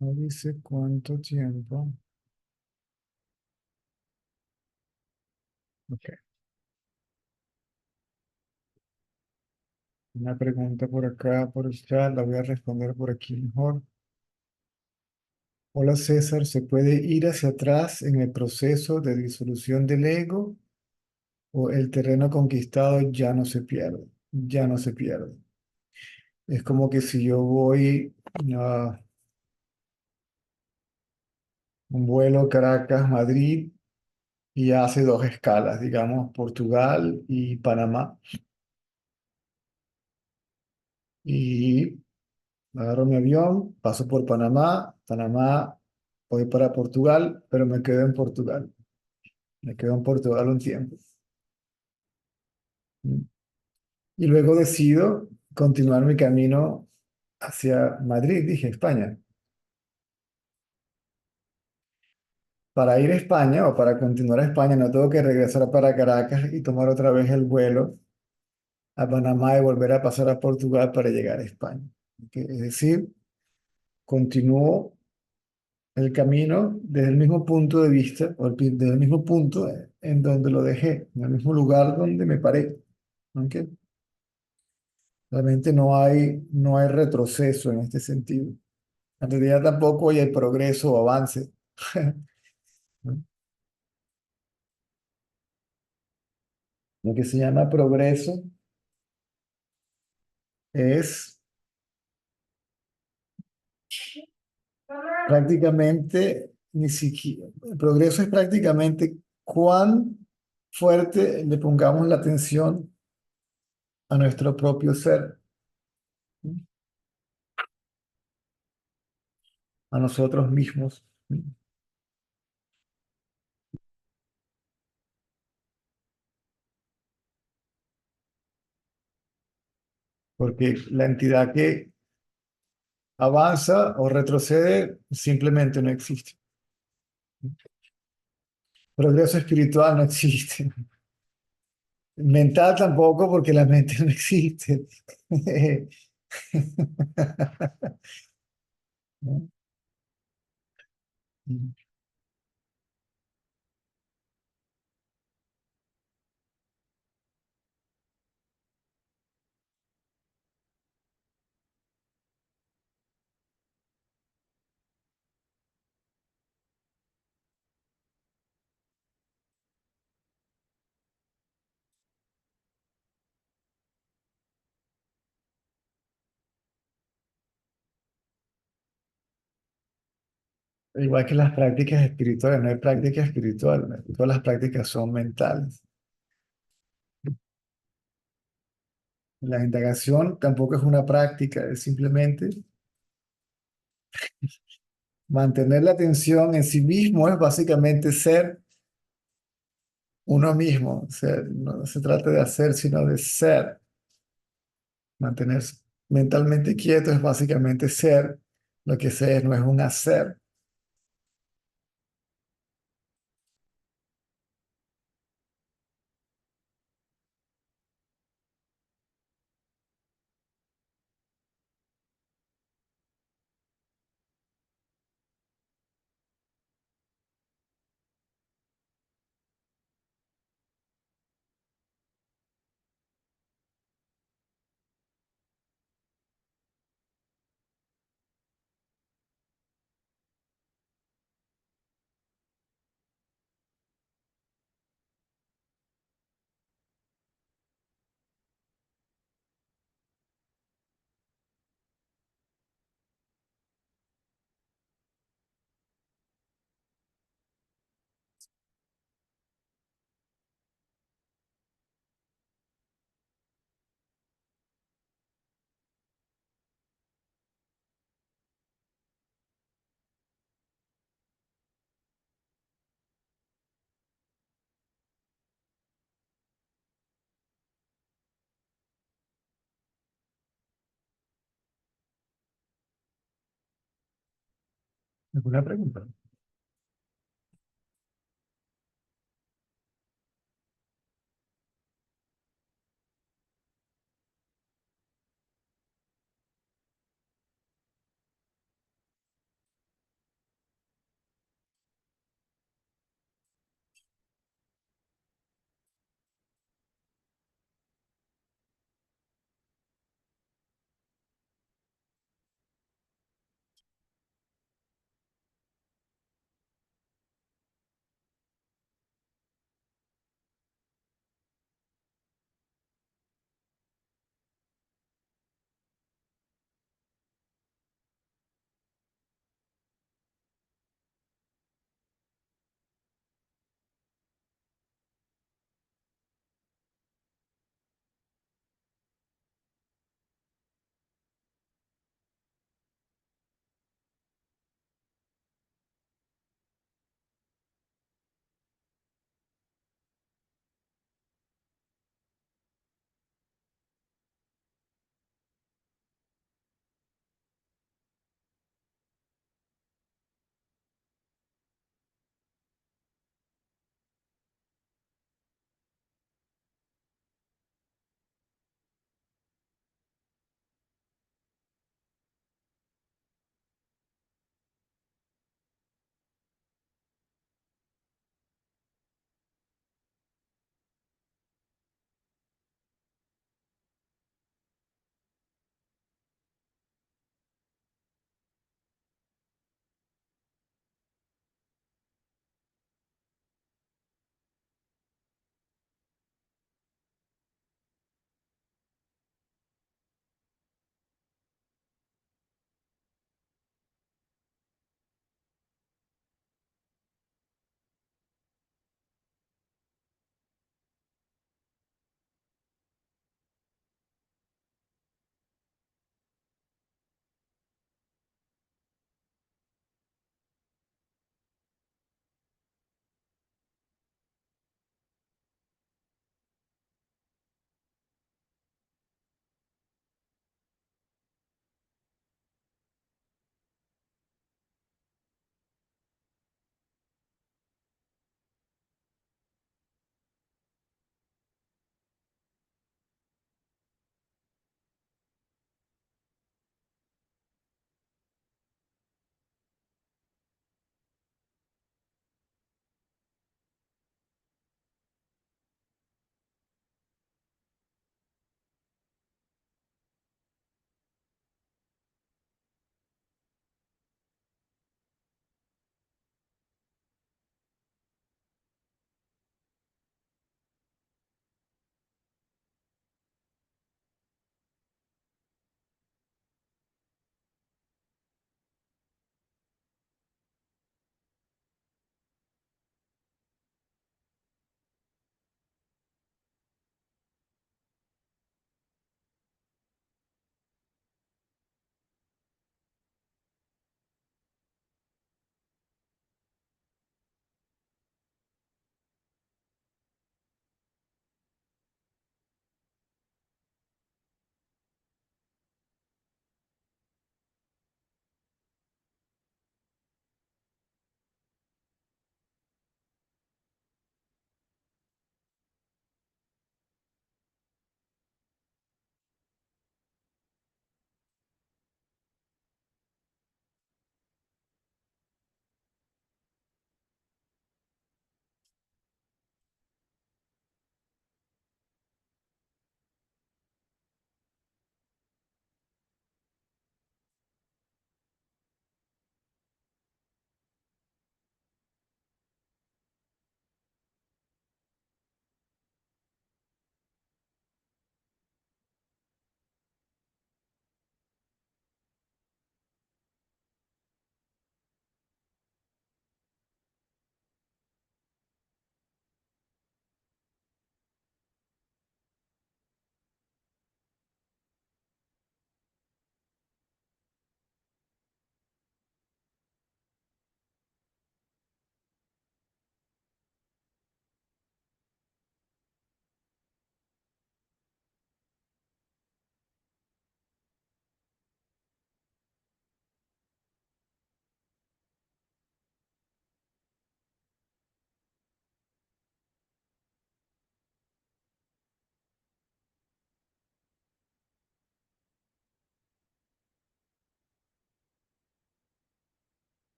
No dice cuánto tiempo. Ok. Una pregunta por acá, por el chat, la voy a responder por aquí mejor. Hola César, ¿se puede ir hacia atrás en el proceso de disolución del ego o el terreno conquistado ya no se pierde? Ya no se pierde. Es como que si yo voy a un vuelo Caracas-Madrid y hace dos escalas, digamos, Portugal y Panamá. Y agarro mi avión, paso por Panamá, Panamá, voy para Portugal, pero me quedo en Portugal. Me quedo en Portugal un tiempo. Y luego decido continuar mi camino hacia Madrid, dije España. Para ir a España o para continuar a España no tengo que regresar para Caracas y tomar otra vez el vuelo a Panamá y volver a pasar a Portugal para llegar a España. Es decir, continúo el camino desde el mismo punto de vista, o desde el mismo punto en donde lo dejé, en el mismo lugar donde me paré. ¿Ok? Realmente no hay retroceso en este sentido. En realidad tampoco hay progreso o avance. ¿No? Lo que se llama progreso es prácticamente, ni siquiera, el progreso es prácticamente cuán fuerte le pongamos la atención a nuestro propio ser, ¿no? A nosotros mismos, ¿no? Porque la entidad que avanza o retrocede simplemente no existe. Progreso espiritual no existe. Mental tampoco, porque la mente no existe. ¿No? Igual que las prácticas espirituales, no hay práctica espiritual, ¿no? Todas las prácticas son mentales. La indagación tampoco es una práctica, es simplemente mantener la atención en sí mismo, es básicamente ser uno mismo. Ser, no se trata de hacer, sino de ser. Mantenerse mentalmente quieto es básicamente ser. Lo que se es no es un hacer. ¿Alguna pregunta?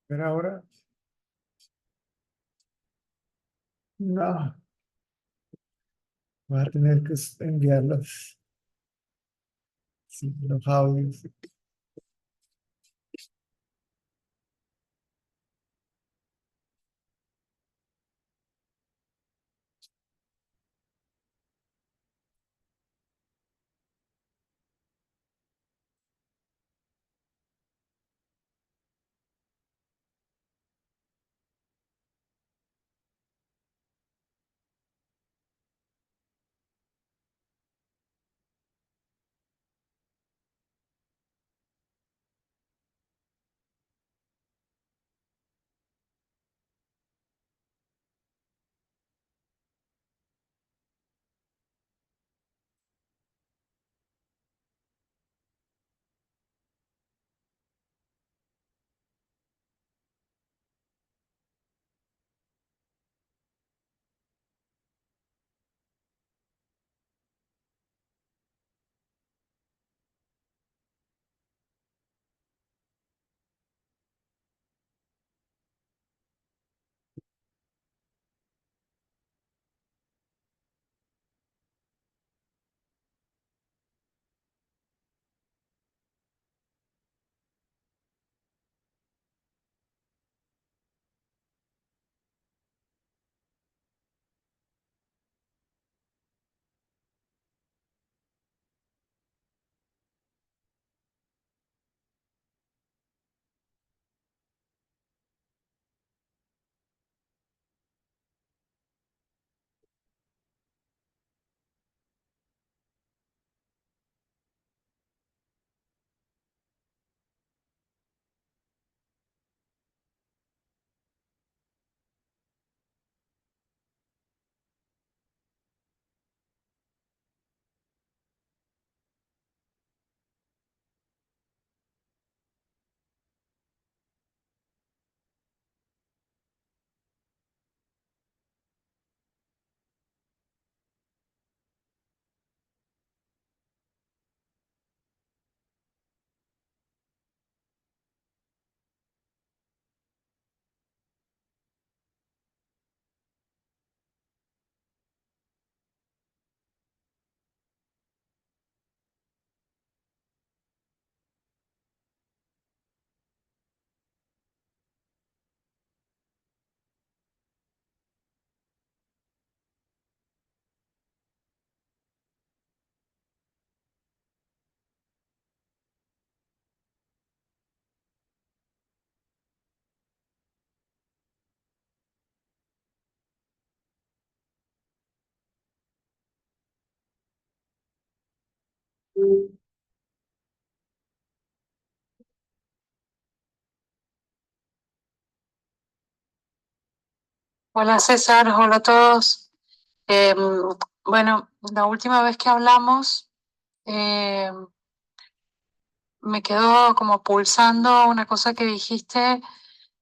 Pero ahora, no, voy a tener que enviar sí, los audios. Hola César, hola a todos. Eh, bueno, la última vez que hablamos eh, me quedó como pulsando una cosa que dijiste,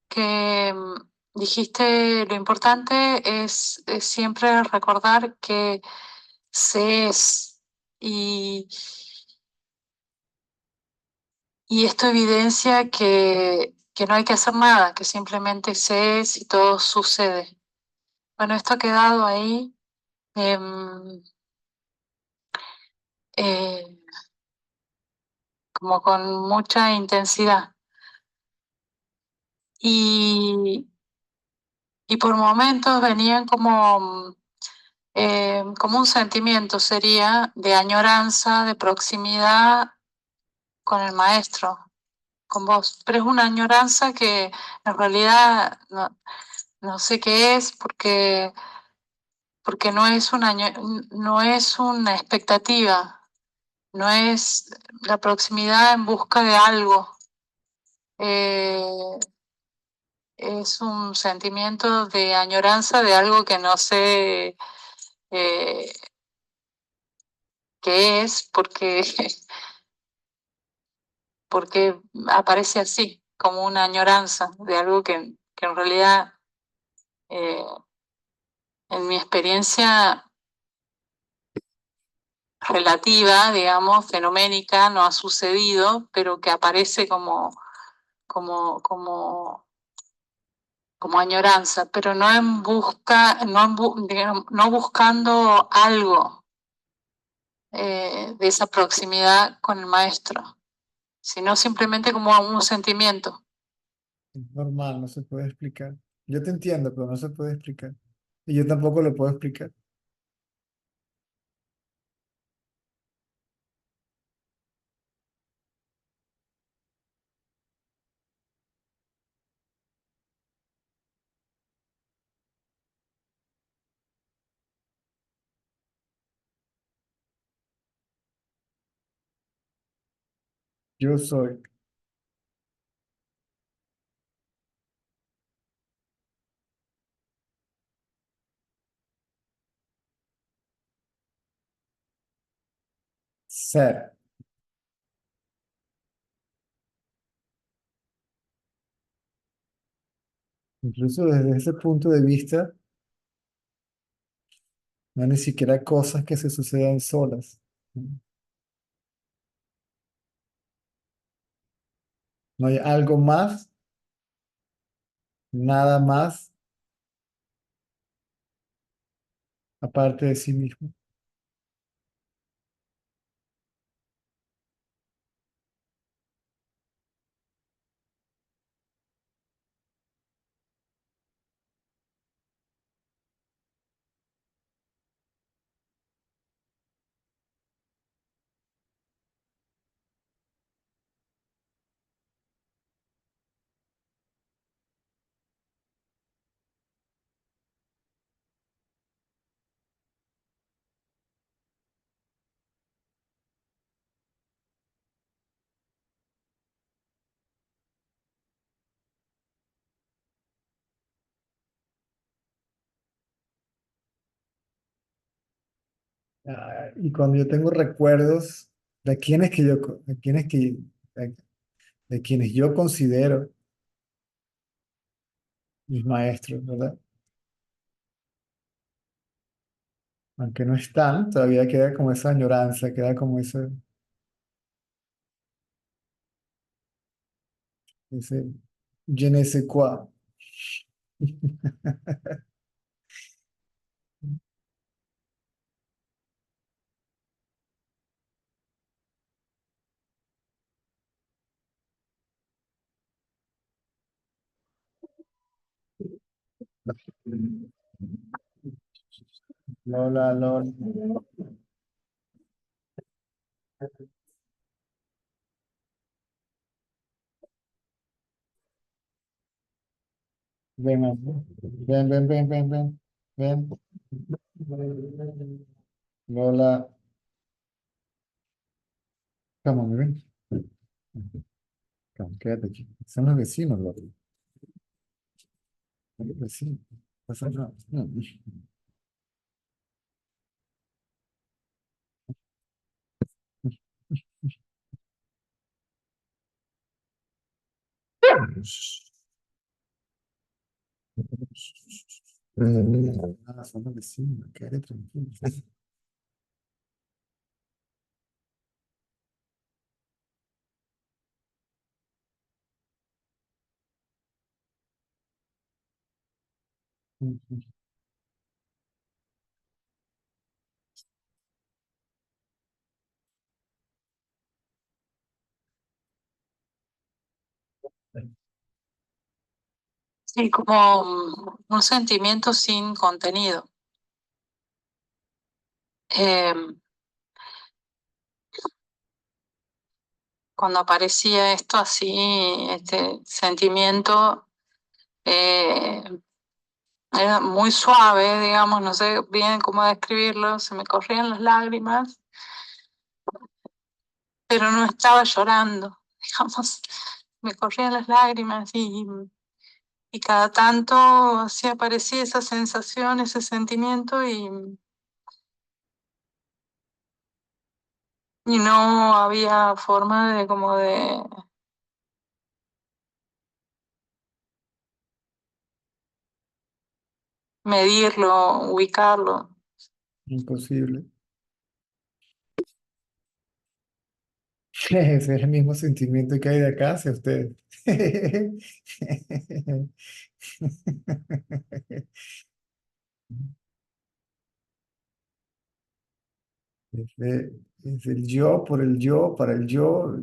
que dijiste lo importante es siempre recordar que se es y, y esto evidencia que no hay que hacer nada, que simplemente se es y todo sucede. Bueno, esto ha quedado ahí. em, eh, como con mucha intensidad. Y, y por momentos venían como un sentimiento, sería de añoranza, de proximidad con el maestro, con vos. Pero es una añoranza que en realidad no sé qué es porque no es una expectativa, no es la proximidad en busca de algo. Eh, es un sentimiento de añoranza de algo que no sé eh, qué es, porque aparece así, como una añoranza de algo que en realidad, eh, en mi experiencia relativa, digamos, fenoménica, no ha sucedido, pero que aparece como añoranza, pero no en busca, digamos, no buscando algo de esa proximidad con el maestro, sino simplemente como un sentimiento. Es normal, no se puede explicar. Yo te entiendo, pero no se puede explicar. Y yo tampoco lo puedo explicar. Yo soy ser. Incluso desde ese punto de vista, no hay ni siquiera cosas que se sucedan solas. No hay algo más, nada más, aparte de sí mismo. Y cuando yo tengo recuerdos de quienes que yo, de quienes que, de quienes yo considero mis maestros, ¿verdad? Aunque no están, todavía queda como esa añoranza, queda como ese je ne sais quoi. Lola, Lola. Ven, ven, ven, ven, ven, ven, ven. Lola, come on, ven. Come, quédate aquí. Son los vecinos, Lola. Son los vecinos. Pasa nada. No. Ah, son los vecinos, quédate tranquilo. Sí, como un sentimiento sin contenido. Eh, Cuando aparecía esto así, este sentimiento, eh, era muy suave, digamos, no sé bien cómo describirlo, se me corrían las lágrimas, pero no estaba llorando, digamos, me corrían las lágrimas y cada tanto así aparecía esa sensación, ese sentimiento y no había forma de como de medirlo, ubicarlo. Imposible. Ese es el mismo sentimiento que hay de acá hacia ustedes. Es el yo por el yo, para el yo,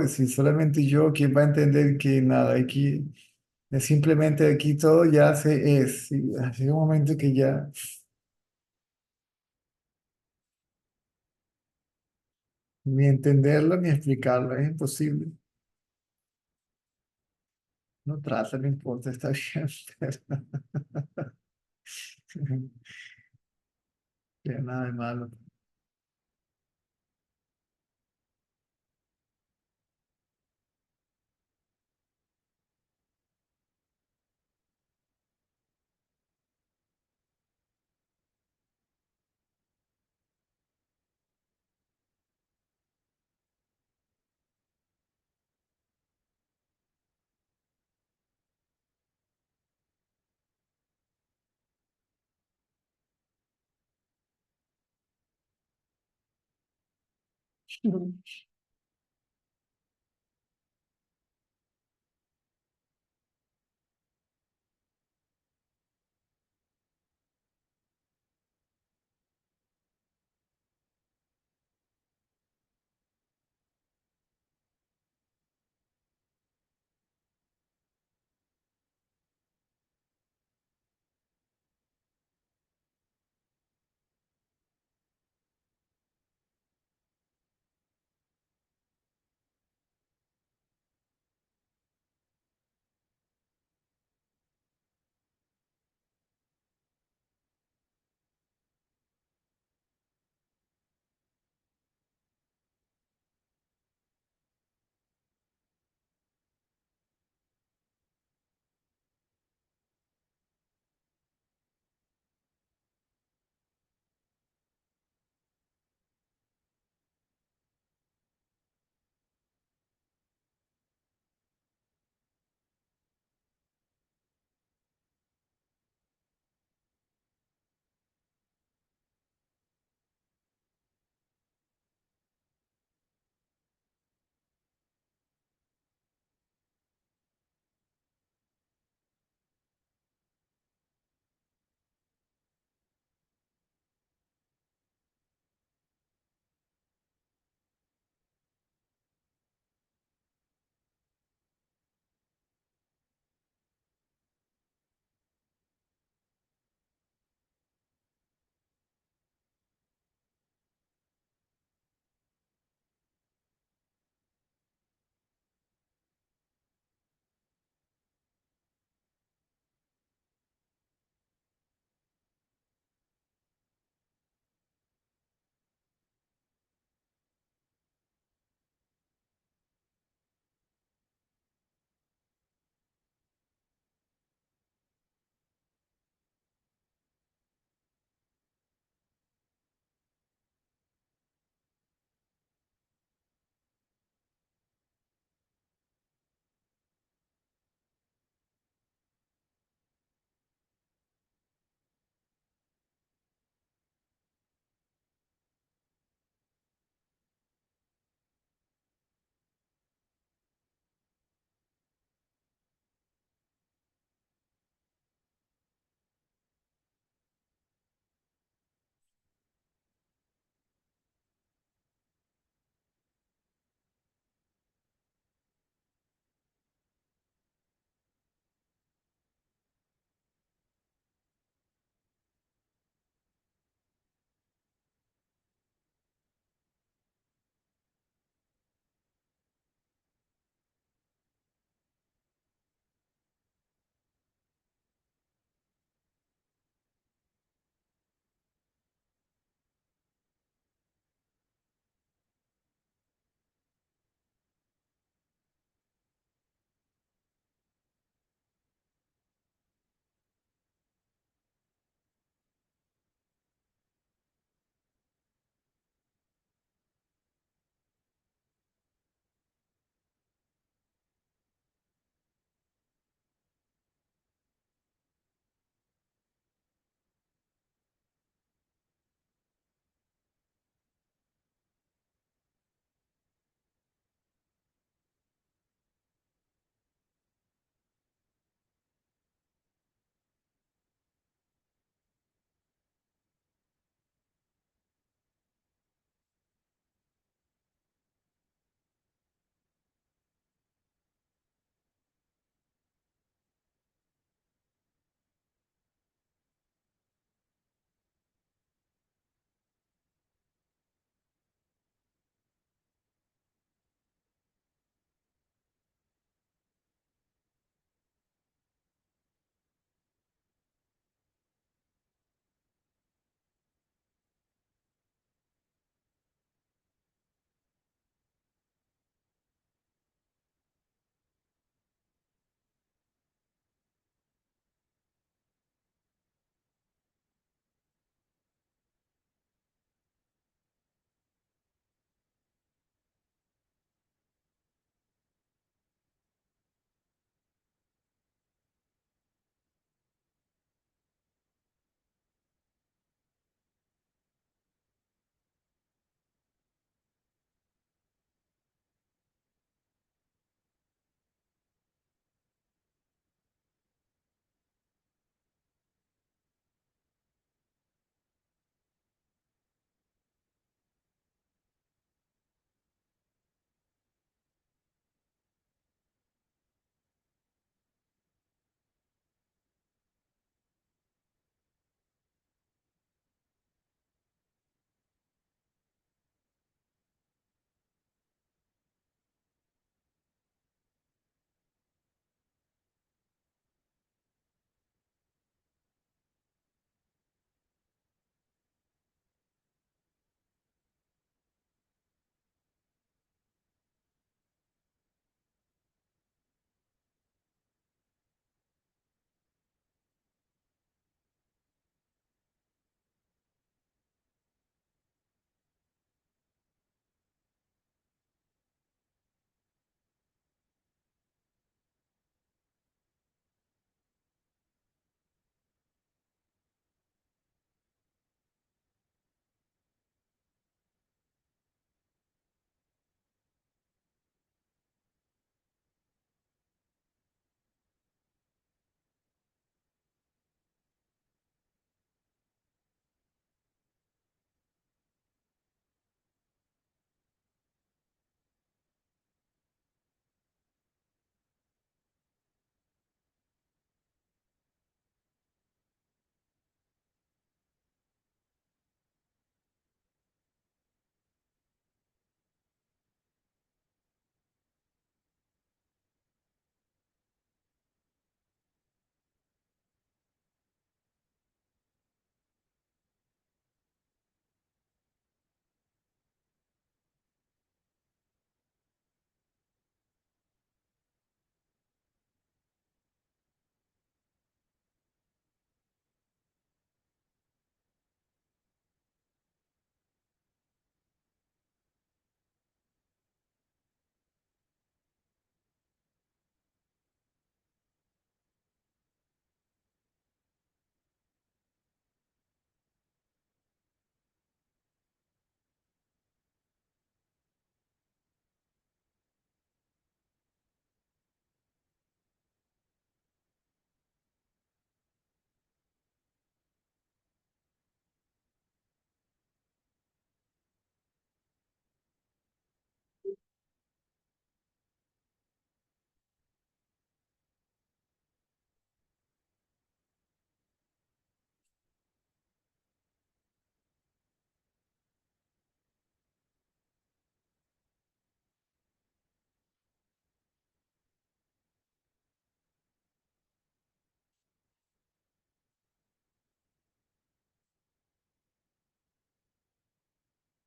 y si solamente yo, ¿quién va a entender que nada, aquí es simplemente aquí todo ya se es, y así un momento que ya ni entenderlo ni explicarlo, es imposible. No trata, no importa, está bien. Ya nada de malo.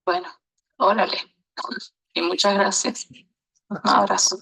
Bueno, órale. Y muchas gracias. Un abrazo.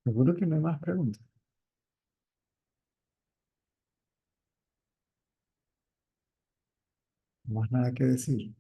Seguro que no hay más preguntas. No más nada que decir.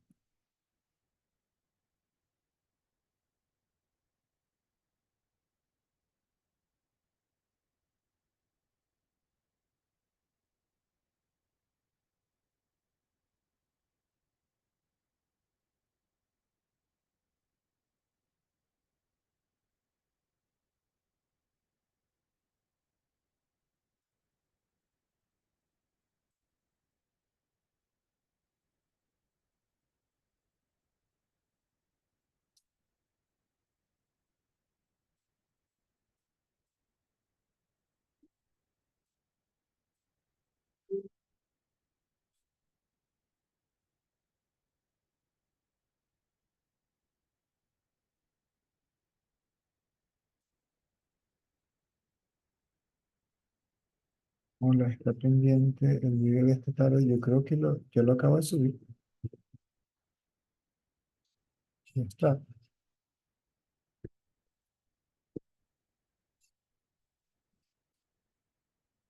Hola, está pendiente el video de esta tarde. Yo creo que yo lo acabo de subir. Ya está.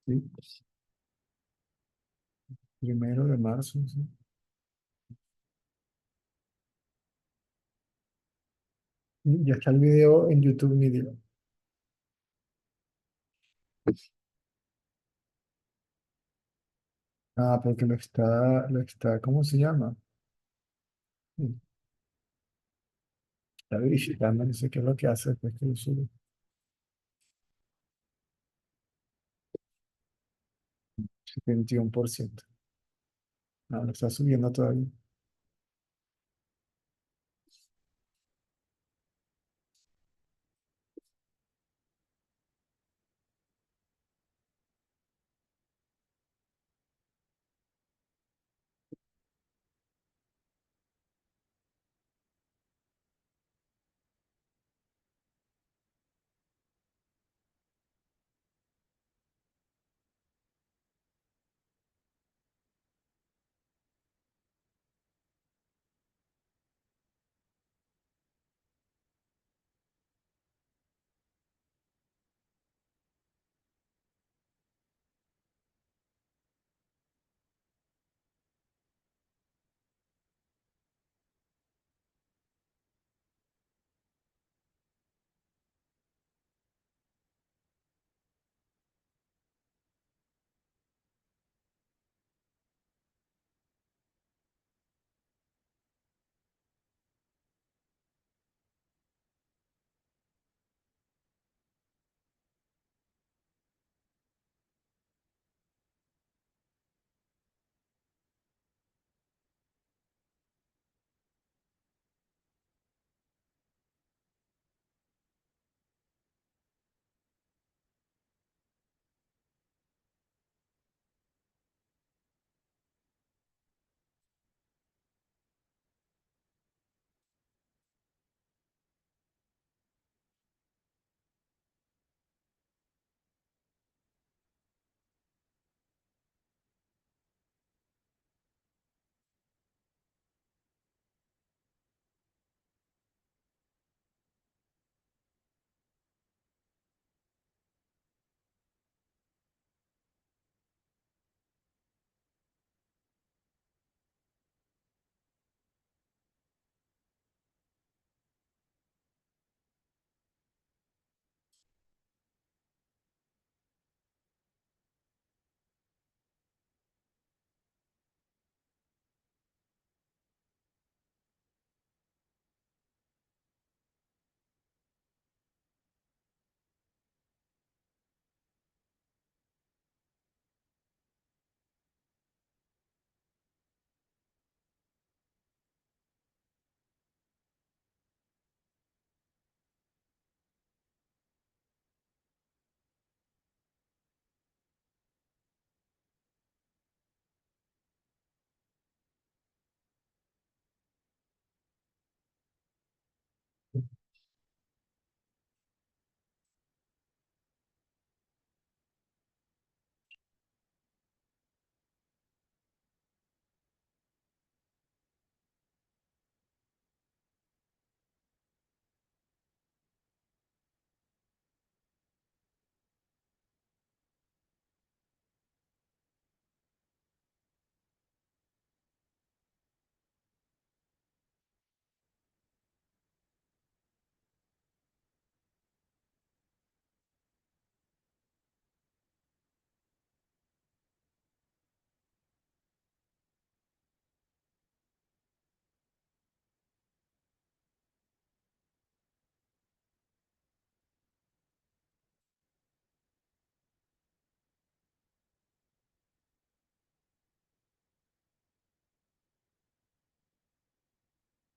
Sí. 1 de marzo. Sí. Y ya está el video en YouTube, mi Dios. Ah, porque ¿cómo se llama? Sí, está verificando, no sé qué es lo que hace después que lo sube. 71%. No, lo está subiendo todavía.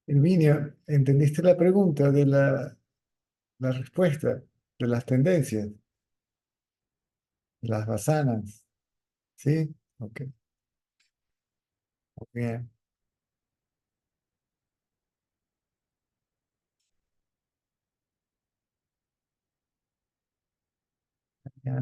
Herminio, ¿entendiste la pregunta de la respuesta de las tendencias, de las basanas? ¿Sí? Ok, bien. Ya,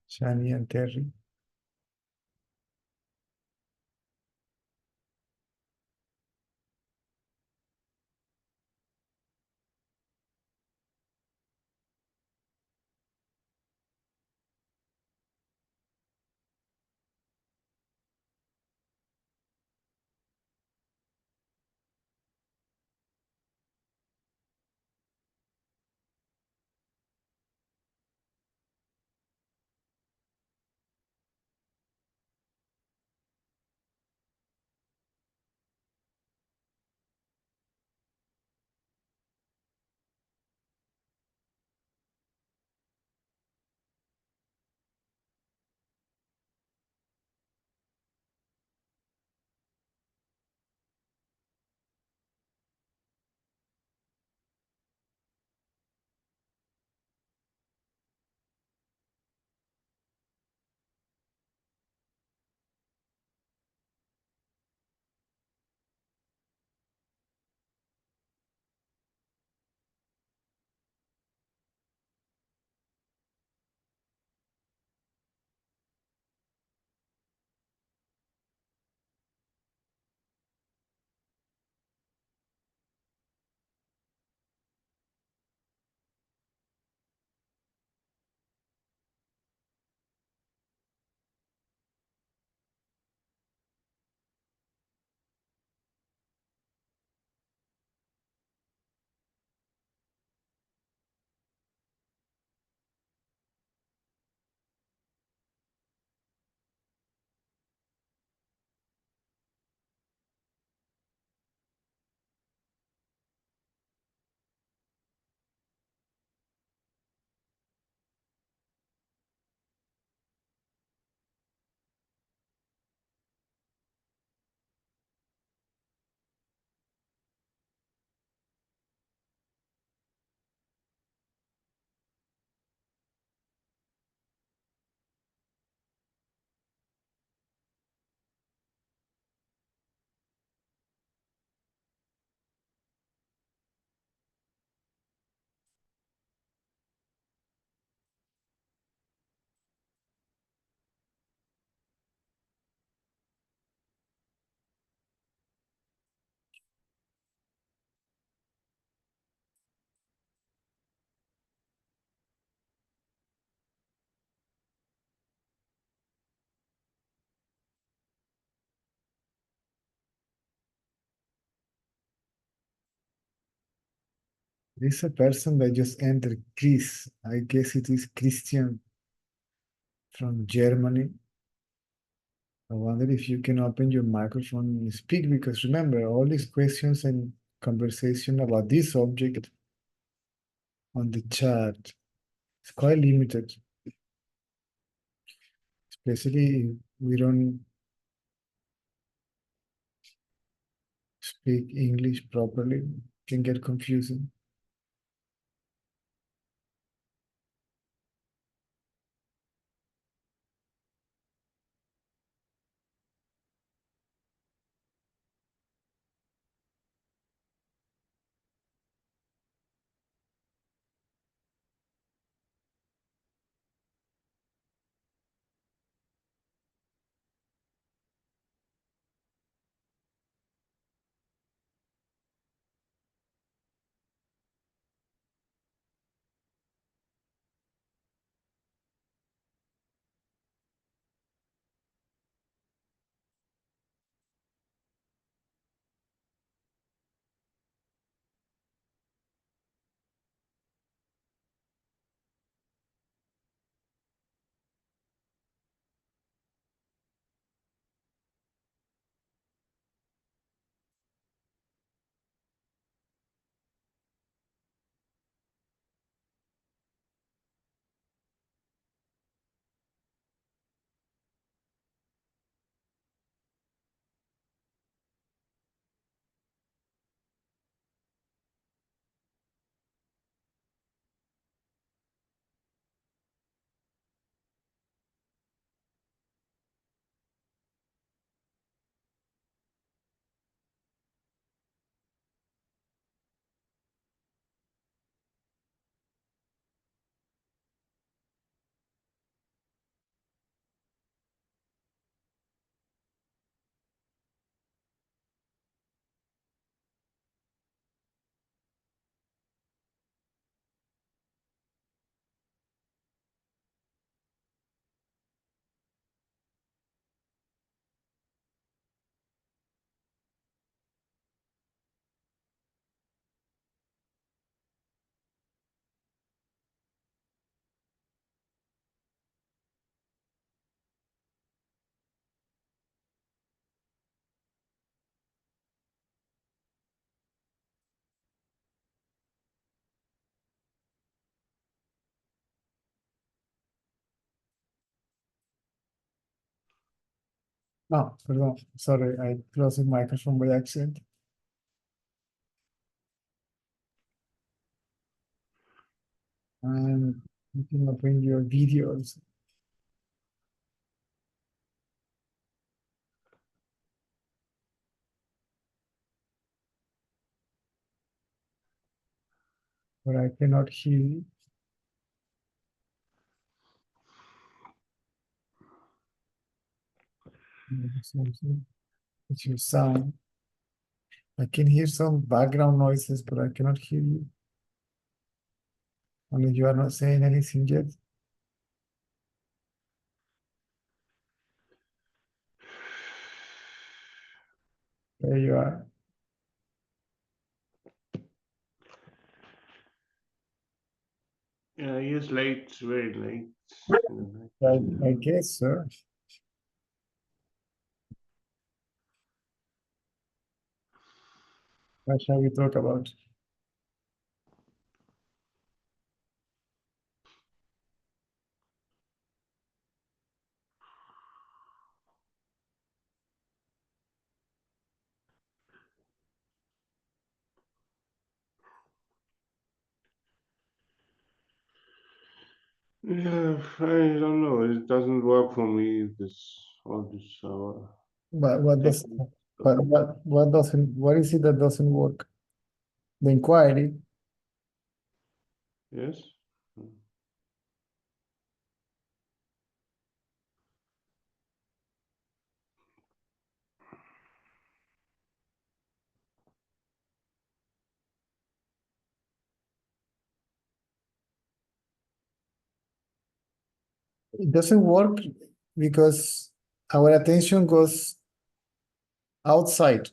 Shani and Terry. There's a person that just entered, Chris. I guess it is Christian from Germany. I wonder if you can open your microphone and speak, because remember, all these questions and conversation about this object on the chat is quite limited, especially if we don't speak English properly. It can get confusing. No, perdón. Sorry, I closed the microphone by accident. And you can open your videos. But I cannot hear you. Maybe something. It's your sound. I can hear some background noises, but I cannot hear you. Only you are not saying anything yet. There you are. Yeah, he is late, very late. I guess so. What shall we talk about? Yeah, I don't know. It doesn't work for me. All this. What does what doesn't what is it that doesn't work? The inquiry. Yes. It doesn't work because our attention goes outside.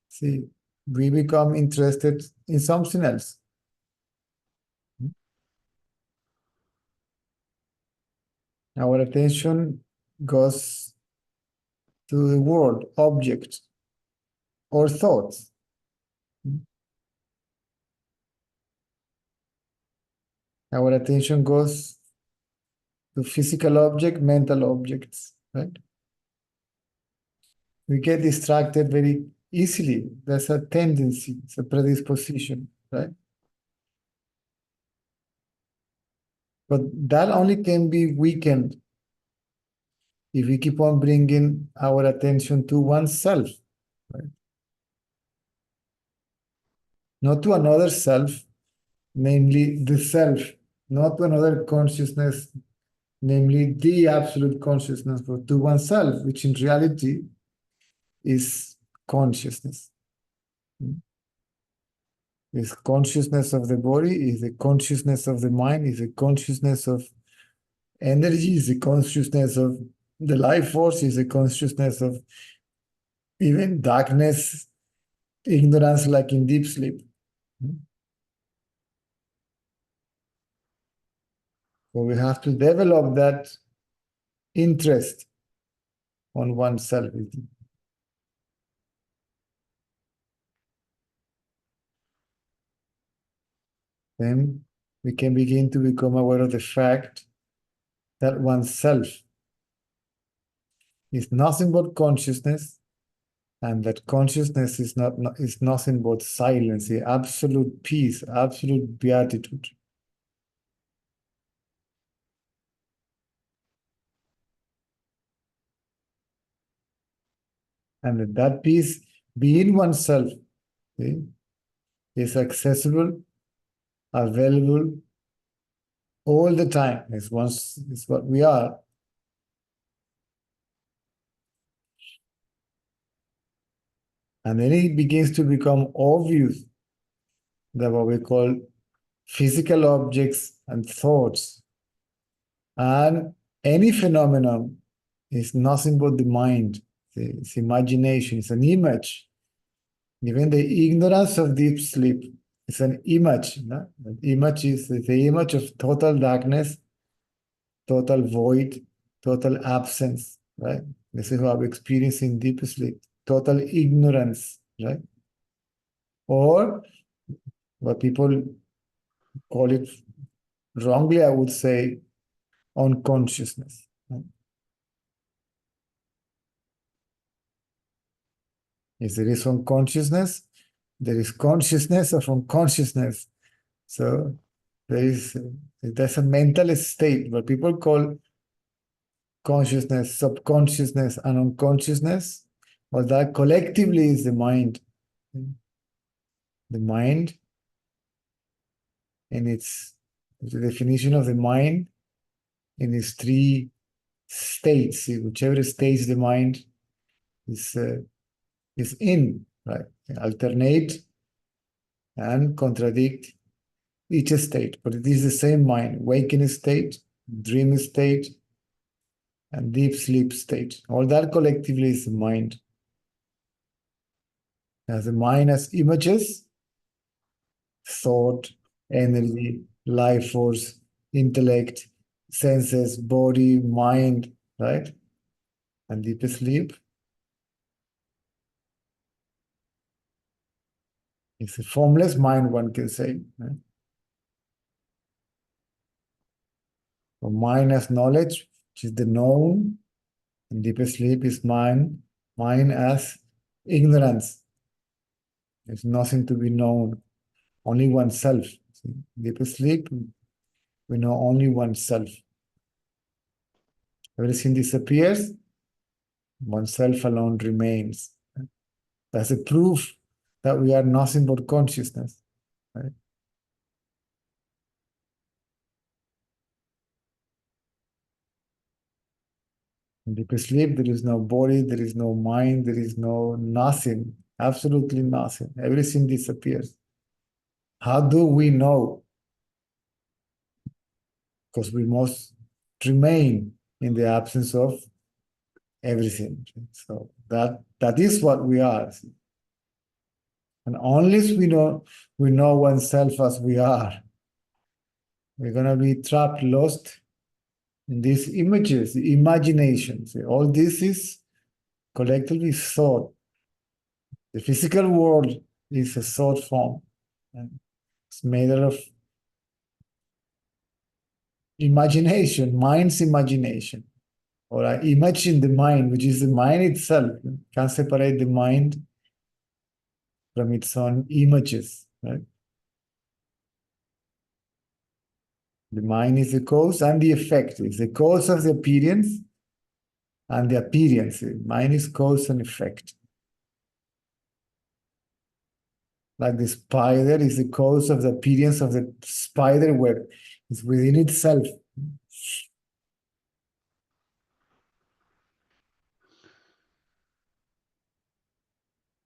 See, we become interested in something else. Our attention goes to the world, object, or thoughts. Our attention goes to physical object, mental objects, right? We get distracted very easily. There's a tendency, it's a predisposition, right? But that only can be weakened if we keep on bringing our attention to oneself, right? Not to another self, namely the self, not to another consciousness, namely the absolute consciousness, but to oneself, which in reality is consciousness. Is consciousness of the body, is the consciousness of the mind, is the consciousness of energy, is the consciousness of the life force, is the consciousness of even darkness, ignorance, like in deep sleep. So we have to develop that interest on oneself. Then we can begin to become aware of the fact that oneself is nothing but consciousness, and that consciousness is is nothing but silence, the absolute peace, absolute beatitude. And that peace being oneself, see, is accessible, available all the time. Is what we are. And then it begins to become obvious that what we call physical objects and thoughts and any phenomenon is nothing but the mind. It's imagination, it's an image. Even the ignorance of deep sleep is an image. No? An image is the image of total darkness, total void, total absence, right? This is what we experience in deep sleep, total ignorance, right? Or what people call it wrongly, I would say, unconsciousness. Right? If there is unconsciousness, there is consciousness of unconsciousness. So there's a mental state, what people call consciousness, subconsciousness, and unconsciousness. Well, that collectively is the mind. The mind, and it's the definition of the mind in its three states. Whichever stage the mind is in, right? Alternate and contradict each state, but it is the same mind: waking state, dream state, and deep sleep state. All that collectively is the mind. As the mind has images, thought, energy, life force, intellect, senses, body, mind, right? And deep sleep is a formless mind, one can say. Right? So mind as knowledge, which is the known, and deep sleep is mind as ignorance. There's nothing to be known, only oneself. See? Deep sleep, we know only oneself. Everything disappears, oneself alone remains. That's a proof that we are nothing but consciousness. Right? In deep sleep, there is no body, there is no mind, there is no nothing, absolutely nothing. Everything disappears. How do we know? Because we must remain in the absence of everything. So that is what we are. And unless we know oneself as we are, we're gonna be trapped, lost in these images, imagination. See, all this is collectively thought. The physical world is a thought form. And it's made out of imagination, mind's imagination. Or I imagine the mind, which is the mind itself. You can't separate the mind from its own images. Right? The mind is the cause and the effect. It's the cause of the appearance and the appearance. Mind is cause and effect. Like the spider is the cause of the appearance of the spider web. It's within itself.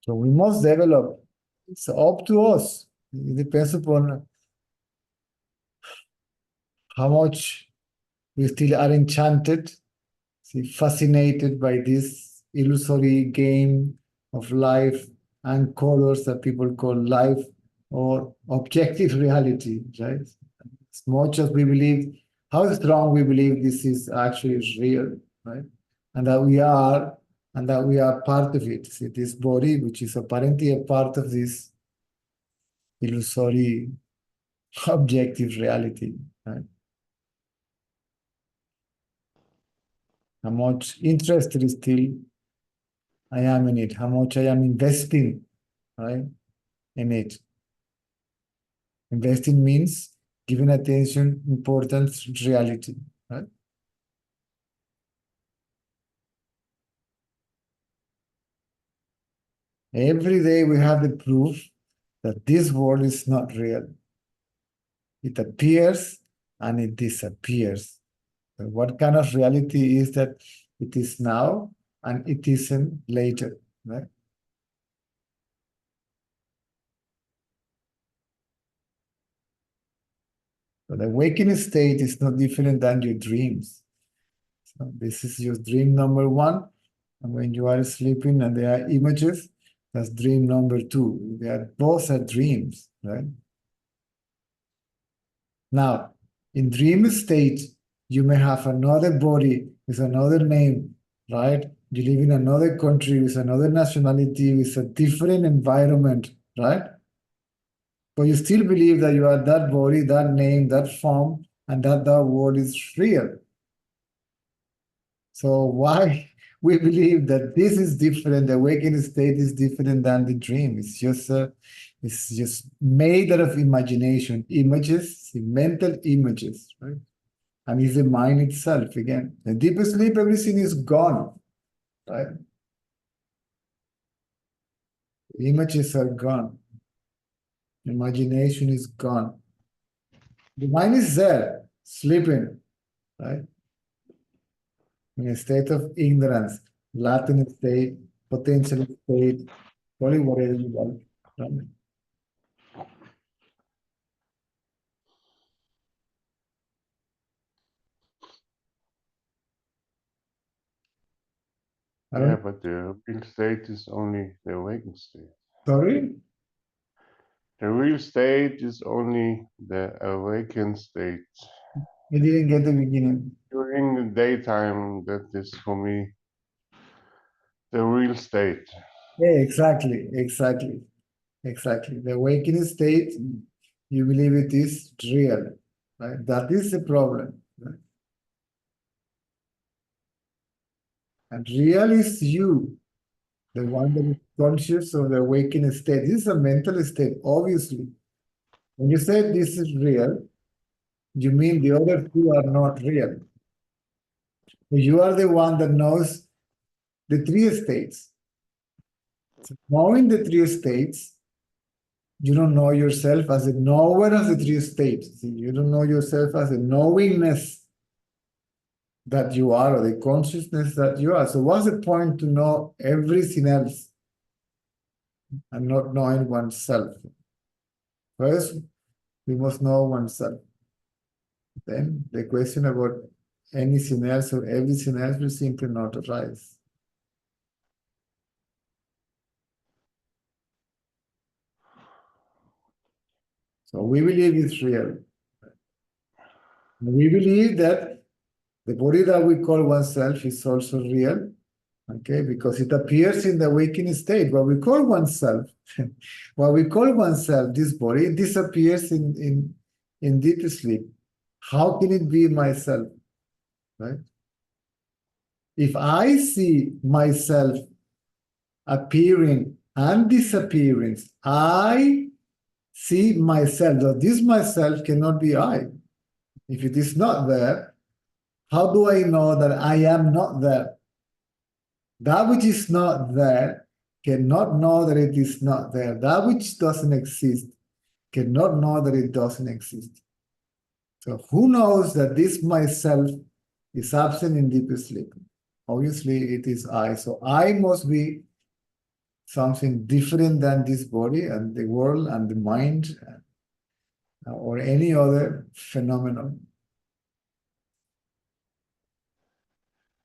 So we must develop. It's up to us. It depends upon how much we still are enchanted, fascinated by this illusory game of life and colors that people call life or objective reality, right? As much as we believe, how strong we believe this is actually real, right? And that we are part of it. See, this body, which is apparently a part of this illusory objective reality, right? How much interest is still I am in it, how much I am investing, right, in it. Investing means giving attention, importance, reality, right? Every day we have the proof that this world is not real. It appears and it disappears. And what kind of reality is that it is now and it isn't later, right? So the awakening state is not different than your dreams. So this is your dream number one. And when you are sleeping and there are images, that's dream number two. They are both are dreams, right? Now, in dream state, you may have another body with another name, right? You live in another country with another nationality, with a different environment, right? But you still believe that you are that body, that name, that form, and that world is real. So why we believe that this is different, the awakened state is different than the dream. It's just made out of imagination, images, mental images, right? And it's the mind itself again. The deeper sleep, everything is gone, right? Images are gone. Imagination is gone. The mind is there, sleeping, right? In a state of ignorance, latent state, potential state, call it whatever you like. Right? I Yeah, don't, but the real state is only the awakened state. sorry? The real state is only the awakened state. You didn't get the beginning. During the daytime, that is for me the real state. Yeah, exactly, exactly, exactly. The awakening state, you believe it is real, right? That is the problem. Right? And real is you, the one that is conscious of the awakening state. This is a mental state, obviously. When you say this is real, you mean the other two are not real. You are the one that knows the three states. So knowing the three states, you don't know yourself as a knower of the three states. You don't know yourself as a knowingness that you are, or the consciousness that you are. So what's the point to know everything else and not knowing oneself? First, we must know oneself. Then the question about anything else or everything else will simply not arise. So we believe it's real. We believe that the body that we call oneself is also real, okay, because it appears in the waking state. What we call oneself, this body, it disappears in deep sleep. How can it be myself, right? If I see myself appearing and disappearing, I see myself, though this myself cannot be I. If it is not there, how do I know that I am not there? That which is not there cannot know that it is not there. That which doesn't exist cannot know that it doesn't exist. So who knows that this myself is absent in deep sleep? Obviously, it is I. So I must be something different than this body and the world and the mind or any other phenomenon.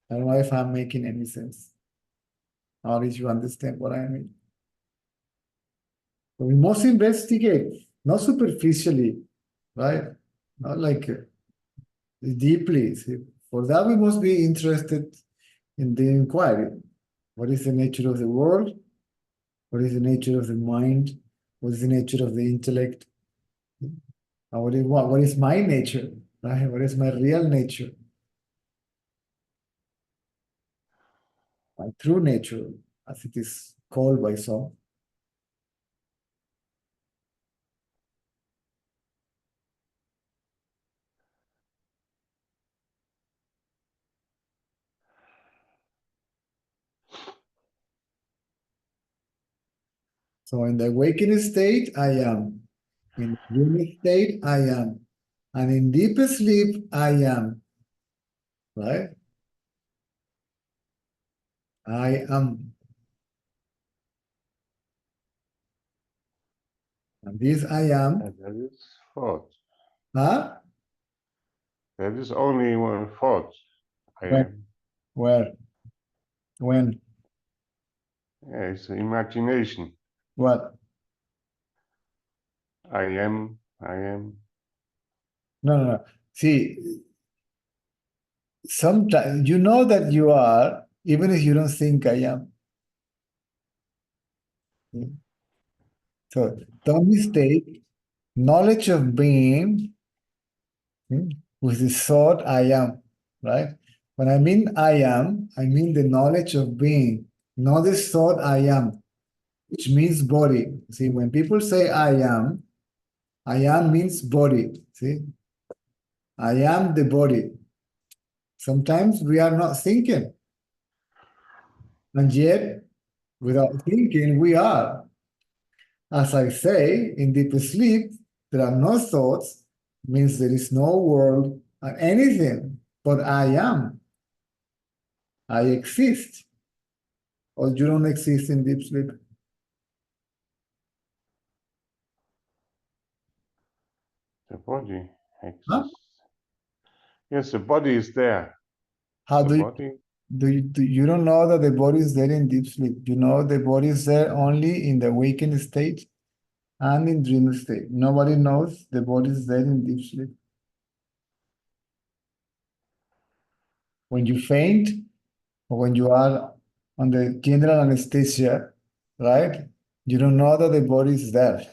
I don't know if I'm making any sense. Or did you understand what I mean? So we must investigate, not superficially, right? Not like deeply. See, for that, we must be interested in the inquiry. What is the nature of the world? What is the nature of the mind? What is the nature of the intellect? And what is my nature? Right? What is my real nature? My true nature, as it is called by some. So in the awakening state, I am. In the dreaming state, I am. And in deep sleep, I am. Right? I am. And this I am. And that is thought. Huh? That is only one thought. I When? am. Where? When? Yeah, it's imagination. What? I am. I am. No, no, no. See, sometimes you know that you are, even if you don't think I am. So don't mistake knowledge of being with the thought I am, right? When I mean I am, I mean the knowledge of being, not the thought I am, which means body. See, when people say I am means body. See, I am the body. Sometimes we are not thinking, and yet, without thinking, we are. As I say, in deep sleep, there are no thoughts, means there is no world or anything, but I am. I exist. Or you don't exist in deep sleep. The body Huh? exists. Yes, the body is there. How The do you, body, you don't know that the body is there in deep sleep. You know the body is there only in the waking state and in dream state. Nobody knows the body is there in deep sleep. When you faint or when you are on the general anesthesia, right? You don't know that the body is there.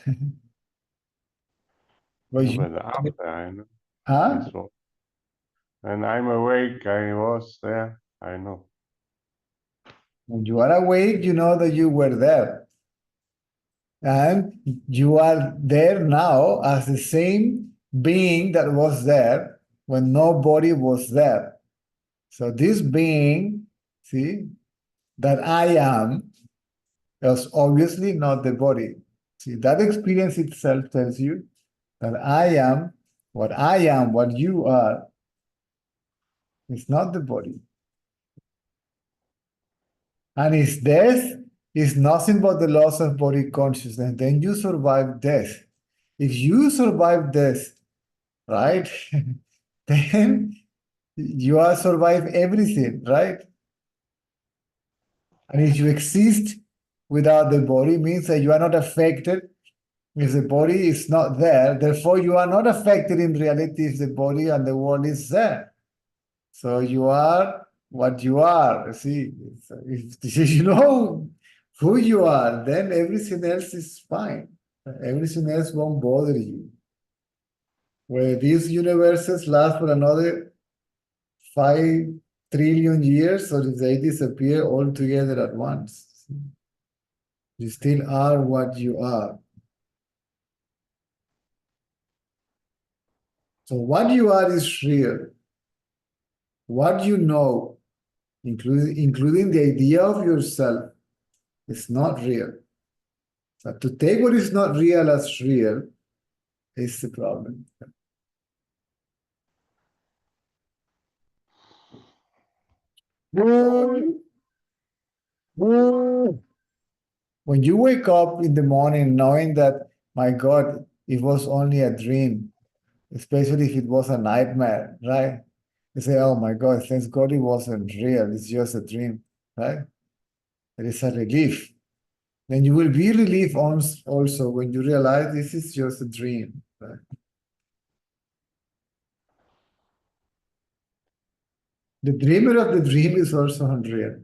But yeah, you, but after I know. huh? Yes, Lord. And I'm awake, I was there, I know. When you are awake, you know that you were there. And you are there now as the same being that was there when nobody was there. So this being, see, that I am, is obviously not the body. See, that experience itself tells you that I am, what you are, is not the body. And its death is nothing but the loss of body consciousness. Then you survive death. If you survive death, right, then you are survive everything, right? And if you exist without the body, means that you are not affected. If the body is not there, therefore you are not affected in reality if the body and the world is there. So you are what you are. See, if you know who you are, then everything else is fine. Everything else won't bother you. Where these universes last for another 5 trillion years, or if they disappear altogether at once, you still are what you are. So what you are is real. What you know, including the idea of yourself, is not real. So to take what is not real as real is the problem. When you wake up in the morning knowing that, my God, it was only a dream, especially if it was a nightmare, right? You say, oh my God, thanks God it wasn't real, it's just a dream, right? It is a relief. Then you will be relieved also when you realize this is just a dream, right? The dreamer of the dream is also unreal.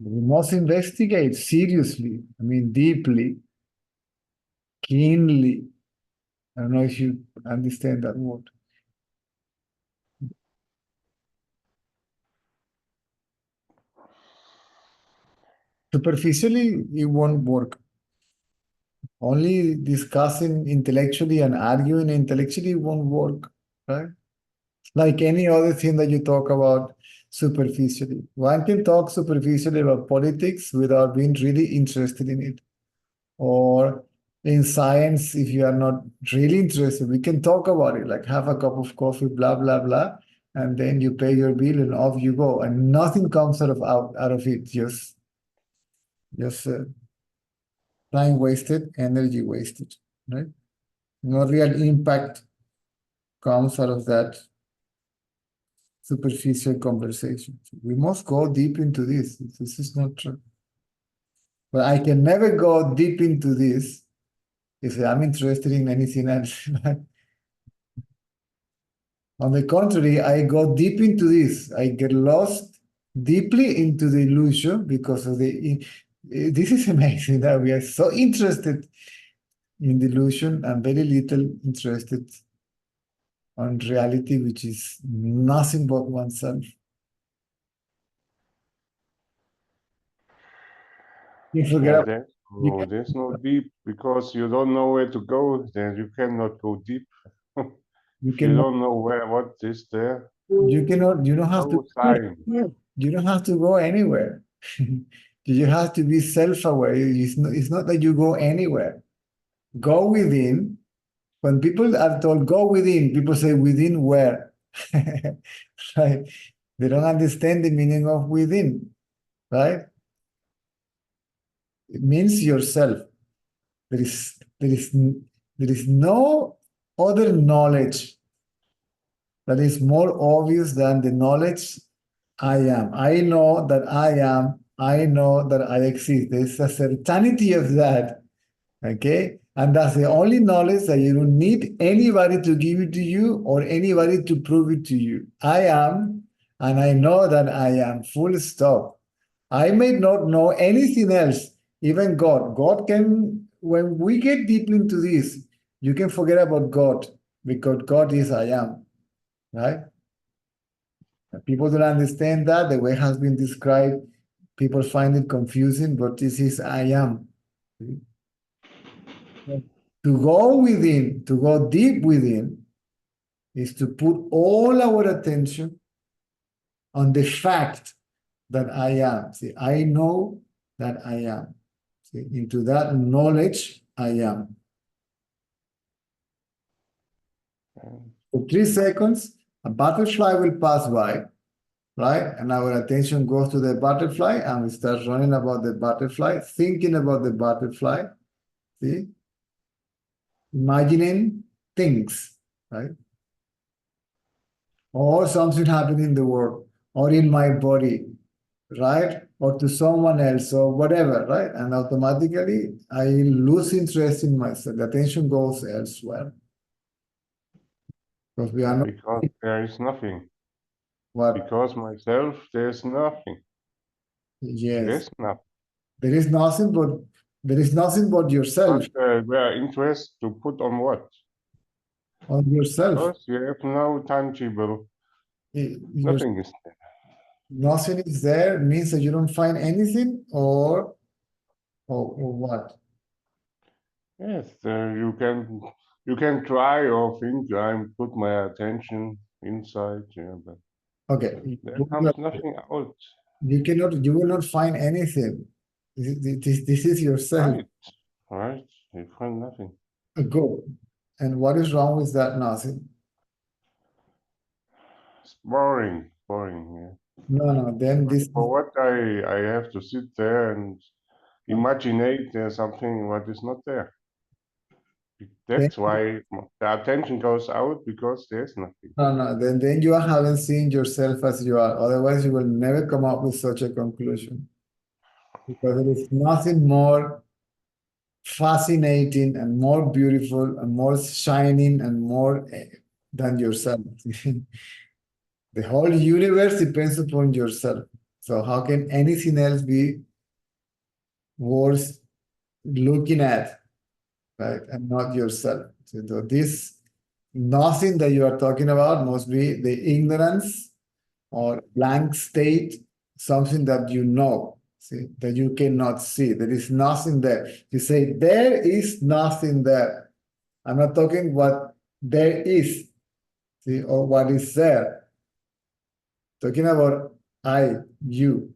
We must investigate seriously, I mean, deeply, keenly. I don't know if you understand that word. Superficially, it won't work. Only discussing intellectually and arguing intellectually won't work, right? Like any other thing that you talk about superficially. One can talk superficially about politics without being really interested in it. Or in science, if you are not really interested, we can talk about it, like have a cup of coffee, blah, blah, blah, and then you pay your bill and off you go. And nothing comes out of it, just time wasted, energy wasted, right? No real impact comes out of that superficial conversation. We must go deep into this. This is not true. But I can never go deep into this if I'm interested in anything else. On the contrary, I go deep into this. I get lost deeply into the illusion because of the. This is amazing that we are so interested in delusion and very little interested on reality, which is nothing but oneself. You forget Yeah, about, you can, there's no deep because you don't know where to go. Then you cannot go deep. you If you cannot, don't know what is there, you cannot, you don't have to no sign. you don't have to go anywhere. You have to be self-aware. It's not that you go anywhere. Go within. When people are told go within, people say within where? Right? They don't understand the meaning of within, right? It means yourself. There is no other knowledge that is more obvious than the knowledge I am. I know that I am. I know that I exist. There's a certainty of that. Okay? And that's the only knowledge that you don't need anybody to give it to you or anybody to prove it to you. I am, and I know that I am. Full stop. I may not know anything else, even God. God can, when we get deep into this, you can forget about God because God is I am, right? People don't understand that. The way it has been described, people find it confusing, but this is I am. To go within, to go deep within, is to put all our attention on the fact that I am. See, I know that I am. See, into that knowledge, I am. For 3 seconds, a butterfly will pass by, right? And our attention goes to the butterfly and we start running about the butterfly, thinking about the butterfly, see? Imagining things, right? Or something happening in the world or in my body, right? Or to someone else or whatever, right? And automatically I lose interest in myself. The attention goes elsewhere. Because we are not Because there is nothing. what? Because myself, there's nothing. Yes. There's nothing. There is nothing but yourself. But we are interested to put on what? On yourself. Because you have no tangible. Nothing is there. Nothing is there means that you don't find anything or what? Yes, you can try or think I put my attention inside, yeah, but Okay. there comes nothing out. You will not find anything. This is yourself. Right, you find nothing. Go. And what is wrong with that nothing? It's boring, yeah. No, then this For what I have to sit there and imaginate there's something what is not there. That's why the attention goes out because there's nothing. no, then you haven't seen yourself as you are. Otherwise, you will never come up with such a conclusion. Because there is nothing more fascinating and more beautiful and more shining and more than yourself. The whole universe depends upon yourself. So how can anything else be worth looking at, right? And not yourself. So this nothing that you are talking about must be the ignorance or blank state, something that you know, see, that you cannot see. There is nothing there. You say, there is nothing there. I'm not talking what there is, see, or what is there. Talking about I, you.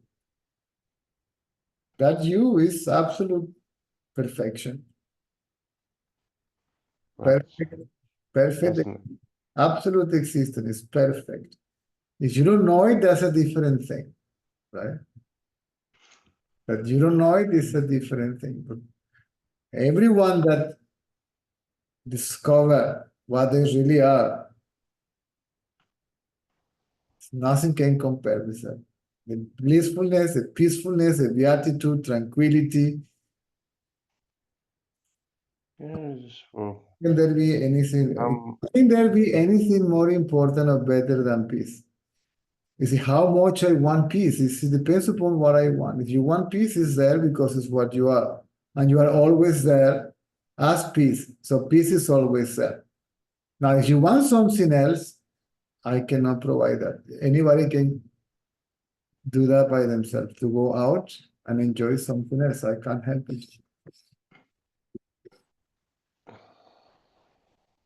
That you is absolute perfection. Perfect, absolute existence is perfect. If you don't know it, that's a different thing, right? But you don't know it is a different thing. But everyone that discover what they really are, nothing can compare with that. The blissfulness, the peacefulness, the beatitude, tranquility. Yes, well, Can there be anything? Can there be anything more important or better than peace? You see, how much I want peace. It depends upon what I want. If you want peace, it's there because it's what you are. And you are always there as peace. So peace is always there. Now, if you want something else, I cannot provide that. Anybody can do that by themselves, to go out and enjoy something else. I can't help it.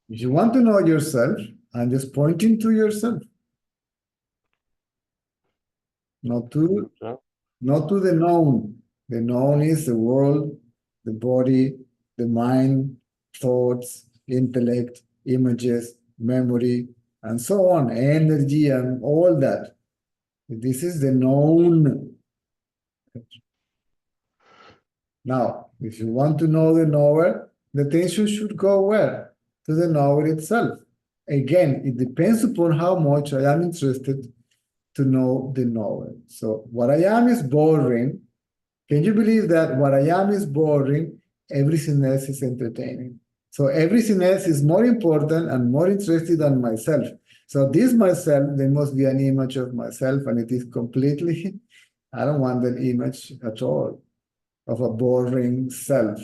If you want to know yourself, I'm just pointing to yourself, not to the known. The known is the world, the body, the mind, thoughts, intellect, images, memory, and so on, energy and all that. This is the known. Now, if you want to know the knower, the attention should go where? To the knower itself. Again, it depends upon how much I am interested to know the knower. So what I am is boring. Can you believe that what I am is boring? Everything else is entertaining. So everything else is more important and more interesting than myself. So this myself, there must be an image of myself, and it is completely, I don't want that image at all, of a boring self.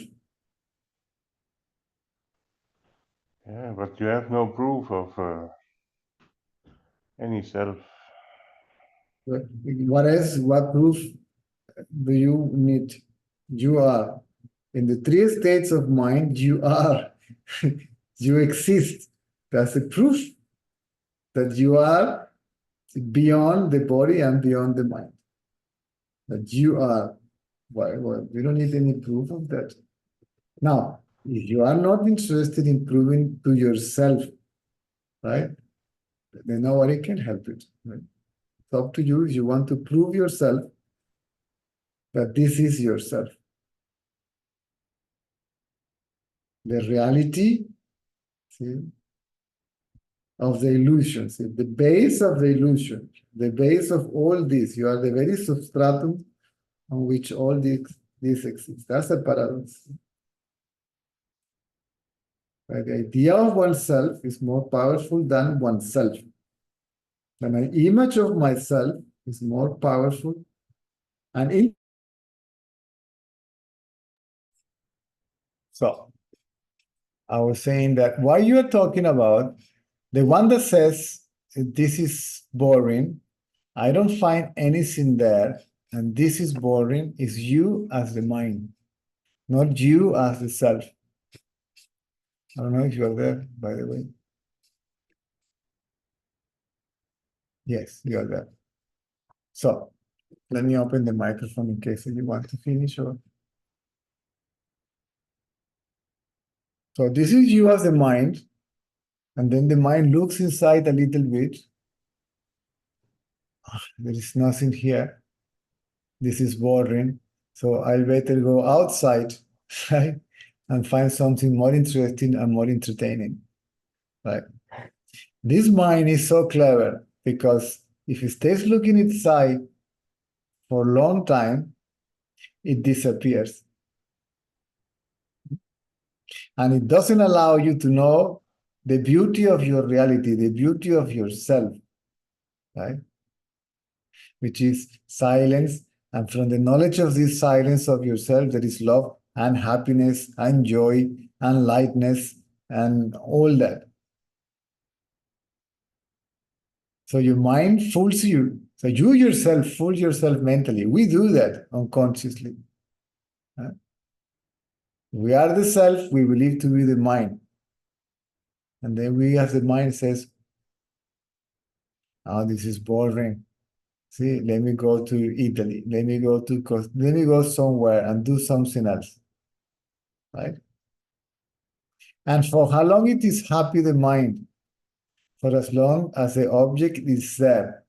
Yeah, but you have no proof of any self. What else? What proof do you need? You are. In the three states of mind, you are. You exist. That's the proof that you are beyond the body and beyond the mind. That you are. Well, we don't need any proof of that. Now, if you are not interested in proving to yourself, right, then nobody can help it. Right? It's up to you if you want to prove yourself that this is yourself. The reality, see, of the illusion, see, the base of the illusion, the base of all this, you are the very substratum on which all this exists. That's a paradox. Right? The idea of oneself is more powerful than oneself. And an image of myself is more powerful. And so, I was saying that what you are talking about, the one that says this is boring, I don't find anything there, and this is boring, is you as the mind, not you as the self. I don't know if you are there, by the way. Yes, you are there. So, let me open the microphone in case you want to finish. So this is you as the mind, and then the mind looks inside a little bit. There is nothing here. This is boring. So I'll better go outside, right? And find something more interesting and more entertaining, right? This mind is so clever because if it stays looking inside for a long time, it disappears. And it doesn't allow you to know the beauty of your reality, the beauty of yourself, right? Which is silence. And from the knowledge of this silence of yourself, there is love and happiness and joy and lightness and all that. So your mind fools you. So you yourself fool yourself mentally. We do that unconsciously. We are the self we believe to be the mind. And then we, as the mind, says, oh, this is boring. See, let me go to Italy. Let me go somewhere and do something else. Right? And for how long it is happy, the mind? For as long as the object is there.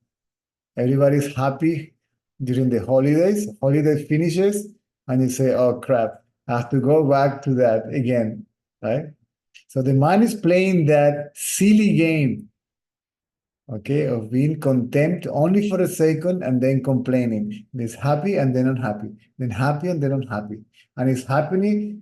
Everybody's happy during the holidays. Holiday finishes, and you say, oh, crap, I have to go back to that again. Right? So the mind is playing that silly game, okay, of being content only for a second and then complaining. It's happy and then unhappy, then happy and then unhappy. And it's happy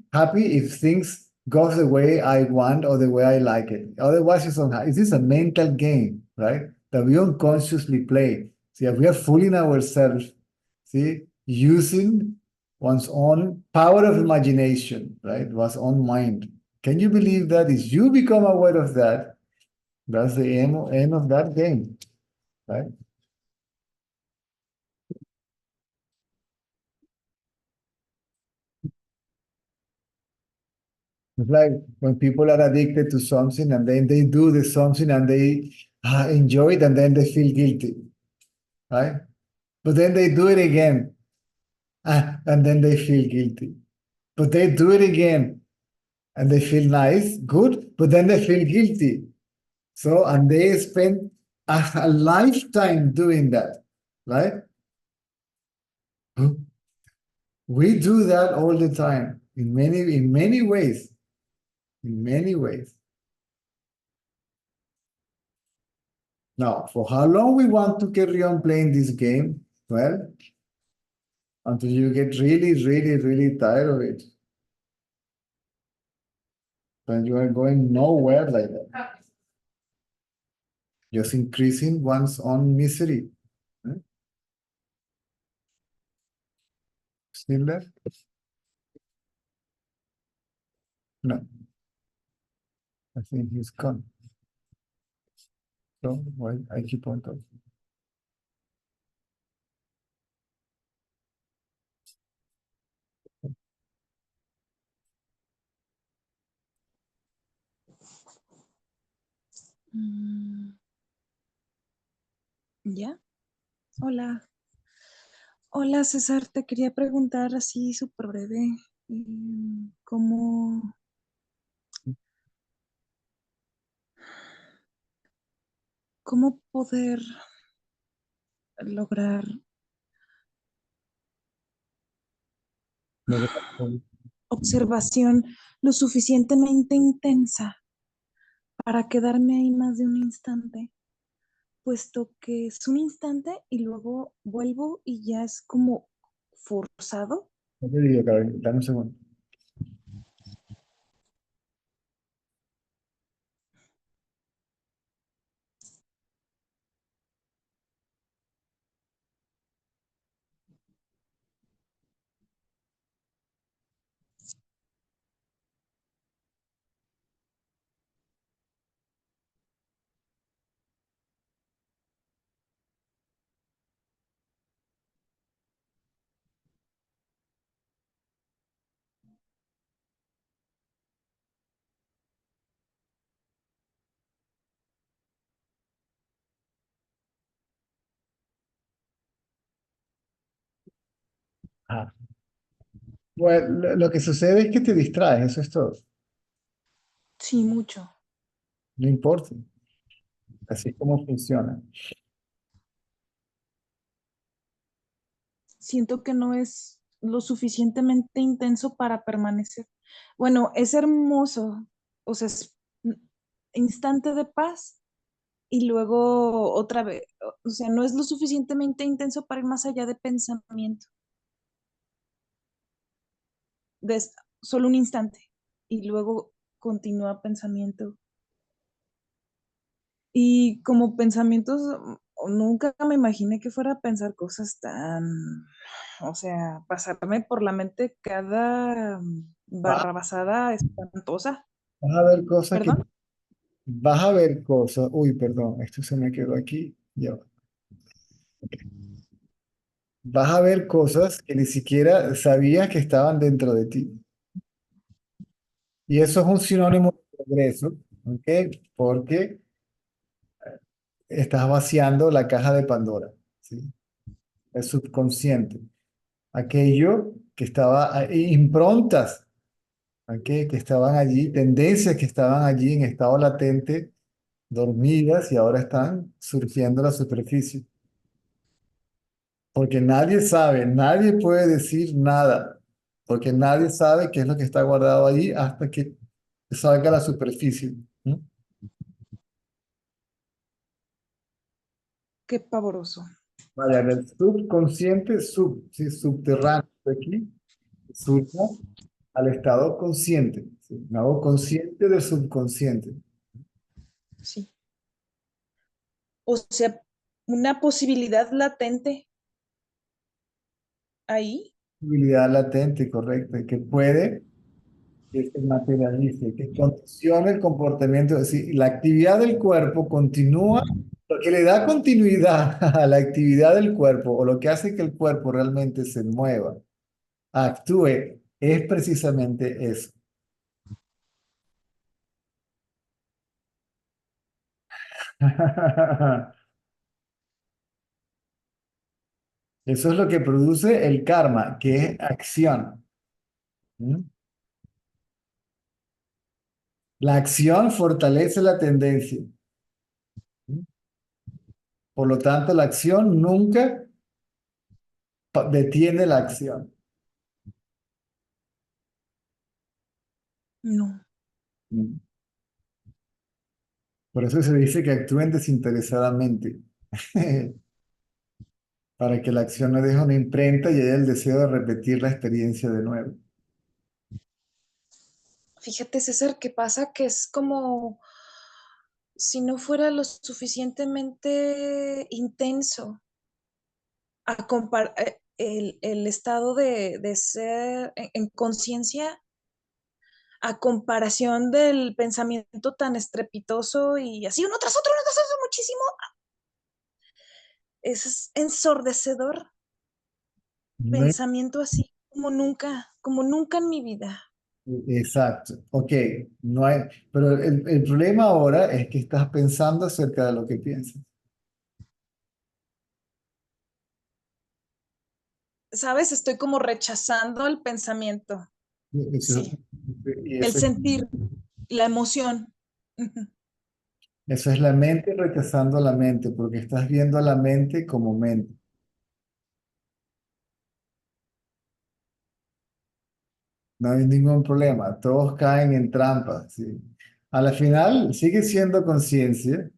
if things go the way I want or the way I like it. Otherwise, it's unhappy. This is a mental game, right? That we unconsciously play. See, we are fooling ourselves, see, using one's own power of imagination, right? One's own mind. Can you believe that? If you become aware of that, that's the aim of that game, right? It's like when people are addicted to something and then they do the something and they enjoy it and then they feel guilty, right? But then they do it again and then they feel guilty. But they do it again and they feel nice, good, but then they feel guilty. So, and they spend a lifetime doing that, right? We do that all the time in many ways, in many ways. Now, for how long we want to carry on playing this game? Well, until you get really tired of it. Then you are going nowhere like that. Just increasing one's own misery. Still there? No. I think he's gone. So why I keep on talking? ¿Ya? Hola. Hola, César. Te quería preguntar así súper breve. ¿Cómo poder lograr observación lo suficientemente intensa para quedarme ahí más de un instante, puesto que es un instante y luego vuelvo y ya es como forzado? No te digo, Carolina, dame un segundo. Ah. Bueno, lo que sucede es que te distraes, eso es todo. Sí, mucho. No importa. Así es como funciona. Siento que no es lo suficientemente intenso para permanecer. Bueno, es hermoso, o sea, es instante de paz y luego otra vez, o sea, no es lo suficientemente intenso para ir más allá de pensamiento, de solo un instante y luego continúa pensamiento. Y como pensamientos, nunca me imaginé que fuera a pensar cosas tan, o sea, pasarme por la mente cada Va- barrabasada espantosa. Vas a ver cosas que, ¿Perdón? vas a ver cosas, uy, perdón, esto se me quedó aquí, ya va. Vas a ver cosas que ni siquiera sabías que estaban dentro de ti. Y eso es un sinónimo de progreso, ¿ok? Porque estás vaciando la caja de Pandora, ¿sí? El subconsciente. Aquello que estaba, improntas, ¿ok? Que estaban allí, tendencias que estaban allí en estado latente, dormidas y ahora están surgiendo a la superficie. Porque nadie sabe, nadie puede decir nada, porque nadie sabe qué es lo que está guardado allí hasta que salga a la superficie. ¿No? Qué pavoroso. Vaya, en el subconsciente, sí, subterráneo de aquí, surge al estado consciente, ¿sí? Un estado consciente del subconsciente. Sí. O sea, una posibilidad latente ahí. Habilidad latente, correcta, que puede que se materialice, que condicione el comportamiento, es decir, la actividad del cuerpo continúa, lo que le da continuidad a la actividad del cuerpo o lo que hace que el cuerpo realmente se mueva, actúe, es precisamente eso. Eso es lo que produce el karma, que es acción. ¿Mm? La acción fortalece la tendencia. ¿Mm? Por lo tanto, la acción nunca detiene la acción. No. ¿Mm? Por eso se dice que actúen desinteresadamente, para que la acción no deje una imprenta y haya el deseo de repetir la experiencia de nuevo. Fíjate, César, que pasa que es como si no fuera lo suficientemente intenso a el estado de ser en conciencia a comparación del pensamiento tan estrepitoso y así uno tras otro muchísimo. Es ensordecedor No hay- pensamiento así como nunca en mi vida. Exacto, ok, no hay, pero el problema ahora es que estás pensando acerca de lo que piensas. ¿Sabes? Estoy como rechazando el pensamiento, Eso, sí, y el eso, sentir, la emoción. Ujú. eso es la mente rechazando la mente, porque estás viendo a la mente como mente. No hay ningún problema, todos caen en trampas, ¿sí? A la final sigue siendo conciencia,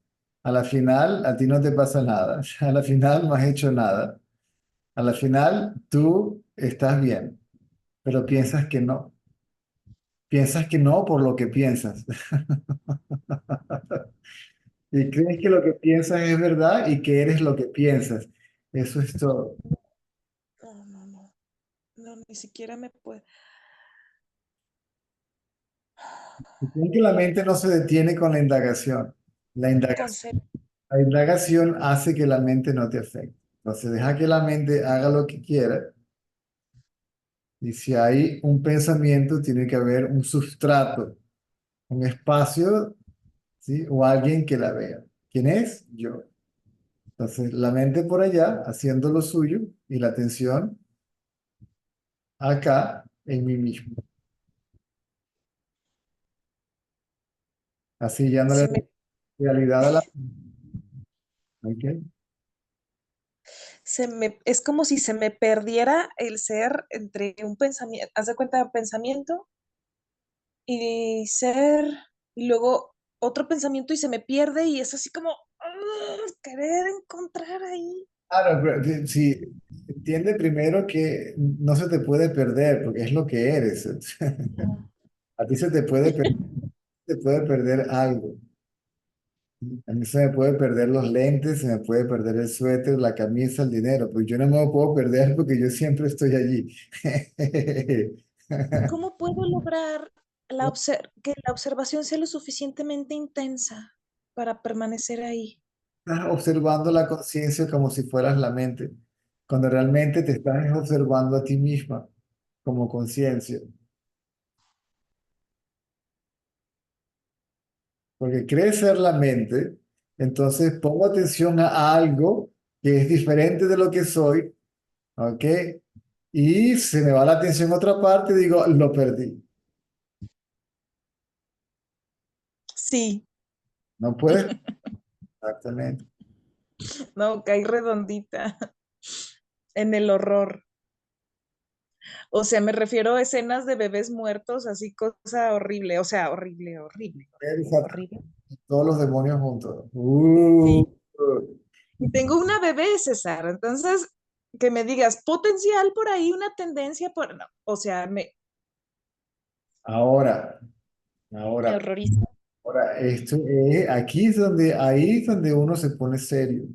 a la final a ti no te pasa nada, a la final no has hecho nada, a la final tú estás bien, pero piensas que no por lo que piensas, y crees que lo que piensas es verdad y que eres lo que piensas, eso es todo. No, no, no, no, ni siquiera me puede. Y creen que la mente no se detiene con la indagación, la indagación. Concepto. La indagación hace que la mente no te afecte. Entonces, deja que la mente haga lo que quiera. Y si hay un pensamiento, tiene que haber un sustrato, un espacio, ¿sí? O alguien que la vea. ¿Quién es? Yo. Entonces, la mente por allá, haciendo lo suyo, y la atención acá, en mí mismo. Así ya no le Se doy me, realidad a la... ¿Ok? es como si se me perdiera el ser entre un pensamiento, haz de cuenta, pensamiento y ser, y luego otro pensamiento y se me pierde y es así como querer encontrar ahí. Claro, pero sí, entiende primero que no se te puede perder, porque es lo que eres. A ti se puede perder algo. A mí se me puede perder los lentes, se me puede perder el suéter, la camisa, el dinero, pues yo no me lo puedo perder porque yo siempre estoy allí. ¿Cómo puedo lograr que la observación sea lo suficientemente intensa para permanecer ahí? Estás observando la conciencia como si fueras la mente, cuando realmente te estás observando a ti misma como conciencia, porque crees ser la mente, entonces pongo atención a algo que es diferente de lo que soy, ¿ok? Y se me va la atención a otra parte y digo, lo perdí. Sí, No puedes. Exactamente. no, caí redondita en el horror. O sea, me refiero a escenas de bebés muertos, así cosa horrible, o sea, horrible, horrible, Ver horrible, horrible. todos los demonios juntos. Sí. Y tengo una bebé, César, entonces que me digas potencial por ahí, una tendencia por, no, o sea, Ahora, me ahora, horroriza. ahora, esto, aquí es donde, ahí es donde uno se pone serio.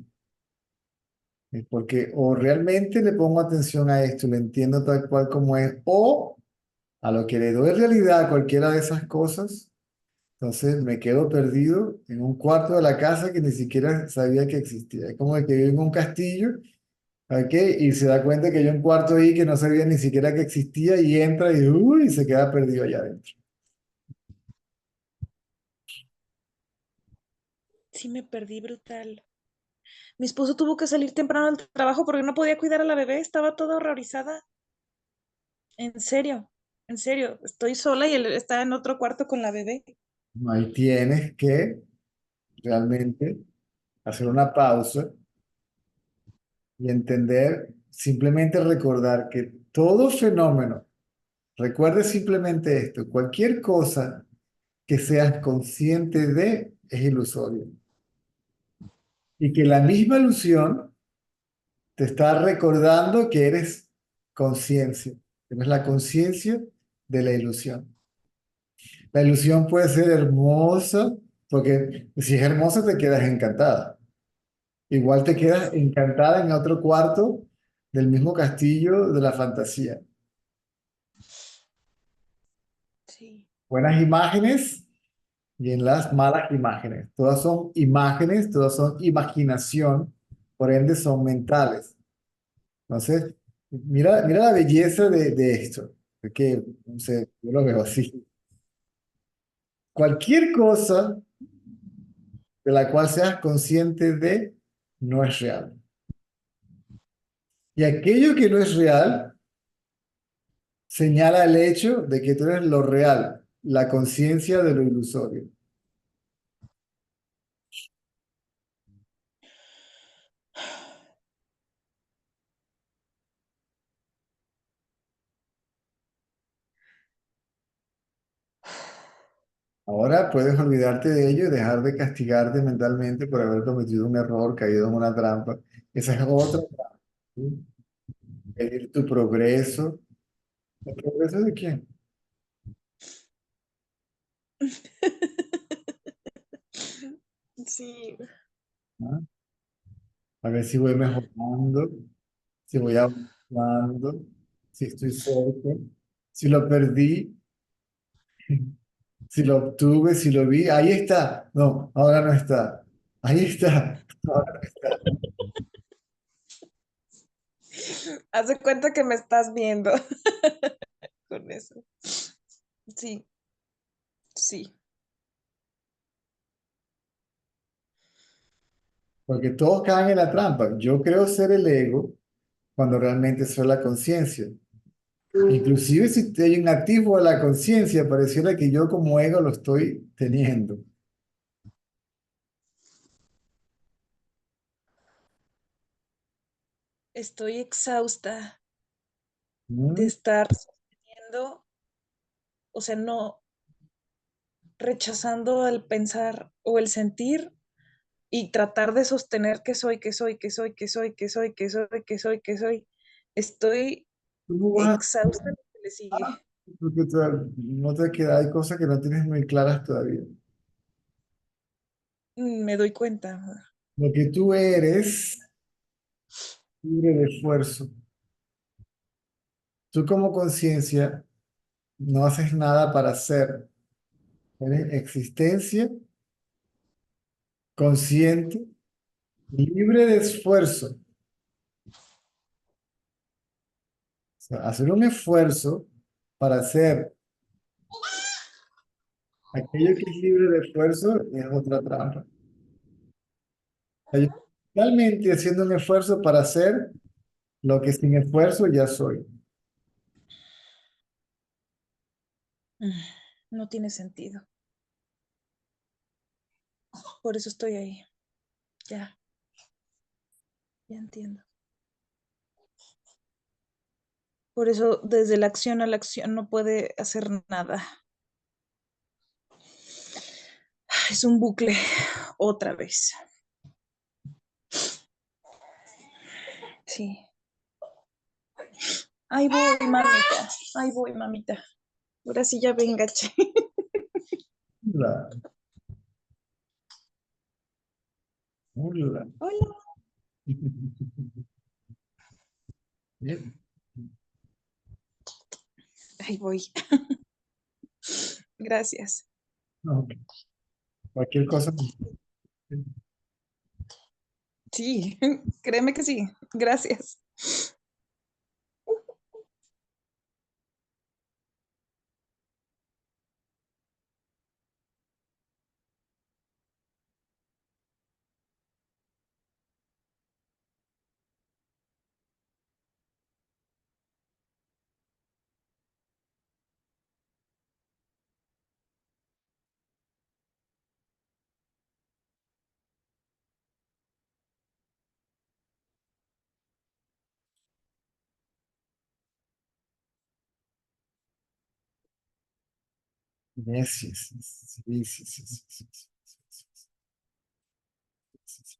Porque o realmente le pongo atención a esto, lo entiendo tal cual como es, o a lo que le doy realidad a cualquiera de esas cosas, entonces me quedo perdido en un cuarto de la casa que ni siquiera sabía que existía. Es como el que vive en un castillo, ¿ok? Y se da cuenta que hay un cuarto ahí que no sabía ni siquiera que existía y entra y, uy, se queda perdido allá adentro. Sí, me perdí brutal. Mi esposo tuvo que salir temprano al trabajo porque no podía cuidar a la bebé, estaba toda horrorizada. En serio, en serio. Estoy sola y él está en otro cuarto con la bebé. Ahí tienes que realmente hacer una pausa y entender, simplemente recordar que todo fenómeno, recuerde simplemente esto, cualquier cosa que seas consciente de es ilusorio. Y que la misma ilusión te está recordando que eres conciencia, tienes la conciencia de la ilusión. La ilusión puede ser hermosa, porque si es hermosa te quedas encantada. Igual te quedas encantada en otro cuarto del mismo castillo de la fantasía. Sí. Buenas imágenes y en las malas imágenes. Todas son imágenes, todas son imaginación, por ende son mentales. Entonces, mira la belleza de esto, que no sé, yo lo veo así. Cualquier cosa de la cual seas consciente de no es real. Y aquello que no es real señala el hecho de que tú eres lo real, la conciencia de lo ilusorio. Ahora puedes olvidarte de ello y dejar de castigarte mentalmente por haber cometido un error, caído en una trampa. Esa es otra trampa, ¿sí? Pedir tu progreso. ¿El progreso de quién? Sí. ¿Ah? A ver si voy mejorando, si voy avanzando, si estoy cerca, si lo perdí, si lo obtuve, si lo vi. Ahí está. No, ahora no está. Ahí está. Ahora no está. Haz de cuenta que me estás viendo con eso. Sí, sí. Porque todos caen en la trampa. Yo creo ser el ego cuando realmente soy la conciencia. Inclusive si hay un activo de la conciencia, pareciera que yo como ego lo estoy teniendo. Estoy exhausta de ¿Mm? estar sosteniendo, o sea, no rechazando el pensar o el sentir y tratar de sostener que soy, que soy, que soy, que soy, que soy, que soy, que soy, que soy. Estoy ¿Cómo vas exhausta de lo que le sigue. porque no te queda, hay cosas que no tienes muy claras todavía. Me doy cuenta. Lo que tú eres, libre de esfuerzo. Tú como conciencia no haces nada para ser. Eres existencia consciente, libre de esfuerzo. O sea, hacer un esfuerzo para hacer aquello que es libre de esfuerzo es otra trampa. O sea, yo estoy realmente haciendo un esfuerzo para hacer lo que sin esfuerzo ya soy. No tiene sentido. Por eso estoy ahí. Ya, ya entiendo. Por eso desde la acción a la acción no puede hacer nada. Es un bucle otra vez. Sí. Ahí voy, mamita. Ahí voy, mamita. Ahora sí ya venga, che. La, la. Hola. Bien. Ahí voy. Gracias. Ok. Cualquier cosa. Sí, créeme que sí. Gracias. Yes, yes, yes, yes, yes, yes, yes, yes, yes, yes, yes.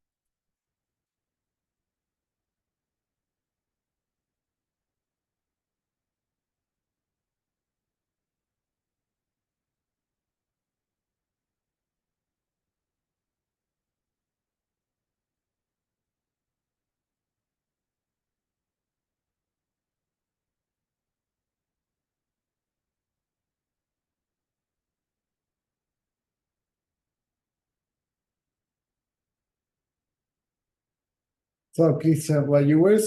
So, Christian, what you were,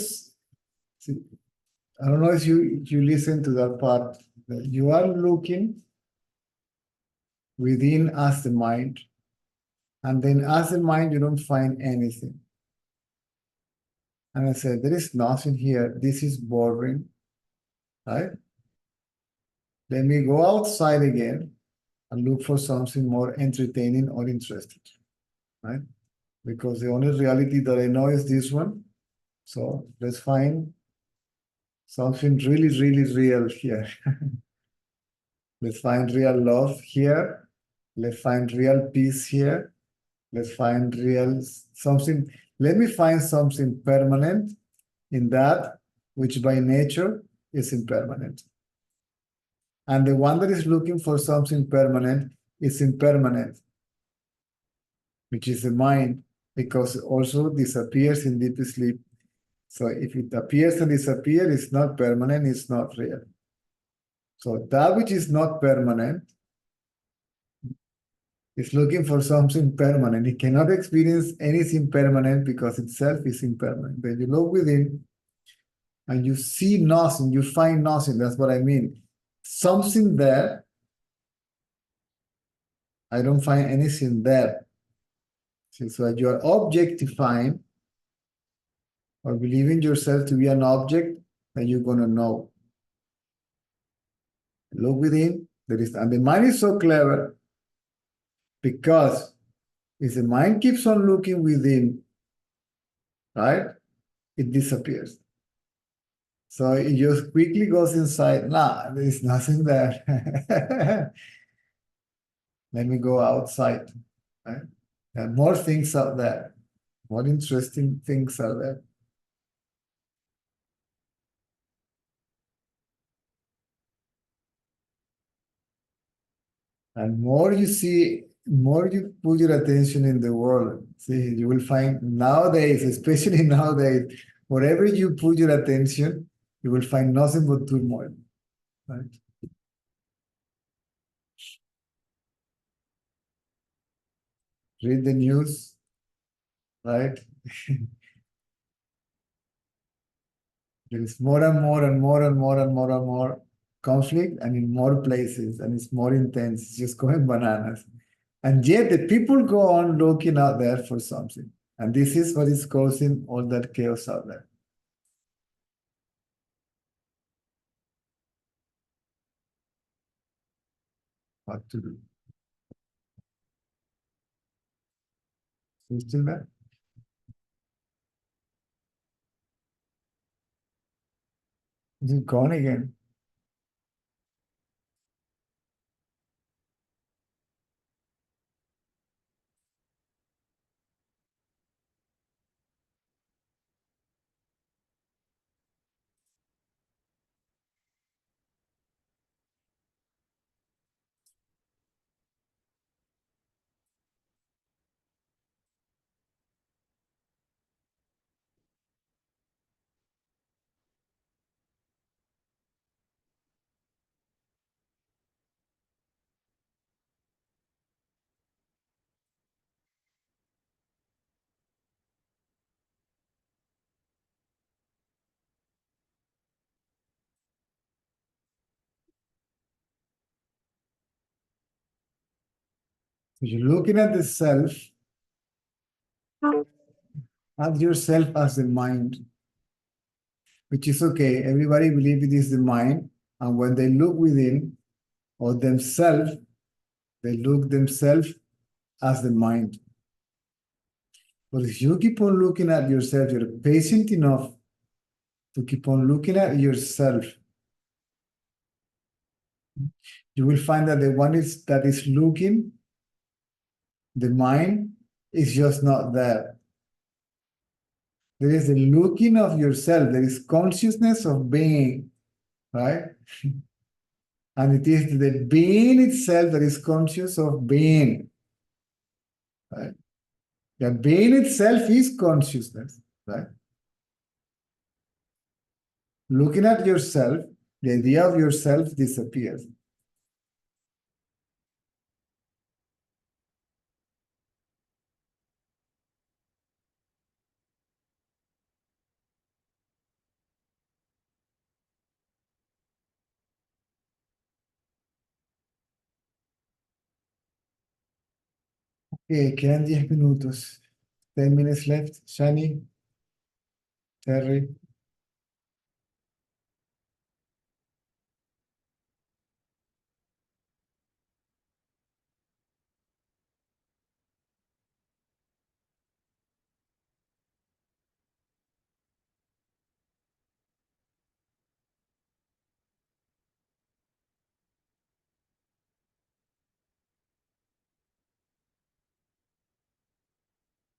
I don't know if you listen to that part. That you are looking within as the mind, and then as the mind, you don't find anything. And I said, there is nothing here. This is boring, right? Let me go outside again and look for something more entertaining or interesting, right? Because the only reality that I know is this one. So let's find something really, really real here. Let's find real love here. Let's find real peace here. Let's find real something. Let me find something permanent in that which by nature is impermanent. And the one that is looking for something permanent is impermanent, which is the mind, because it also disappears in deep sleep. So if it appears and disappears, it's not permanent, it's not real. So that which is not permanent is looking for something permanent. It cannot experience anything permanent because itself is impermanent. Then you look within and you see nothing, you find nothing. That's what I mean. Something there, I don't find anything there. So you are objectifying or believing yourself to be an object that you're going to know. Look within, there is, and the mind is so clever because if the mind keeps on looking within, right, it disappears. So it just quickly goes inside. Nah, there is nothing there. Let me go outside. Right? There are more things out there. More interesting things are there. And more you see, more you put your attention in the world. See, you will find nowadays, especially nowadays, wherever you put your attention, you will find nothing but turmoil. Right? Read the news, right? There is more and more and more and more and more and more conflict and in more places, and it's more intense. It's just going bananas. And yet the people go on looking out there for something. And this is what is causing all that chaos out there. What to do? You still there? Is it gone again? So you're looking at the self, at yourself as the mind, which is okay. Everybody believes it is the mind, and when they look within or themselves, they look themselves as the mind. But if you keep on looking at yourself, you're patient enough to keep on looking at yourself, you will find that the one that is looking, the mind, is just not there. There is the looking of yourself. There is consciousness of being, right? And it is the being itself that is conscious of being, right? The being itself is consciousness, right? Looking at yourself, the idea of yourself disappears. Okay, quedan 10 minutos. 10 minutes left. Shani, Terry.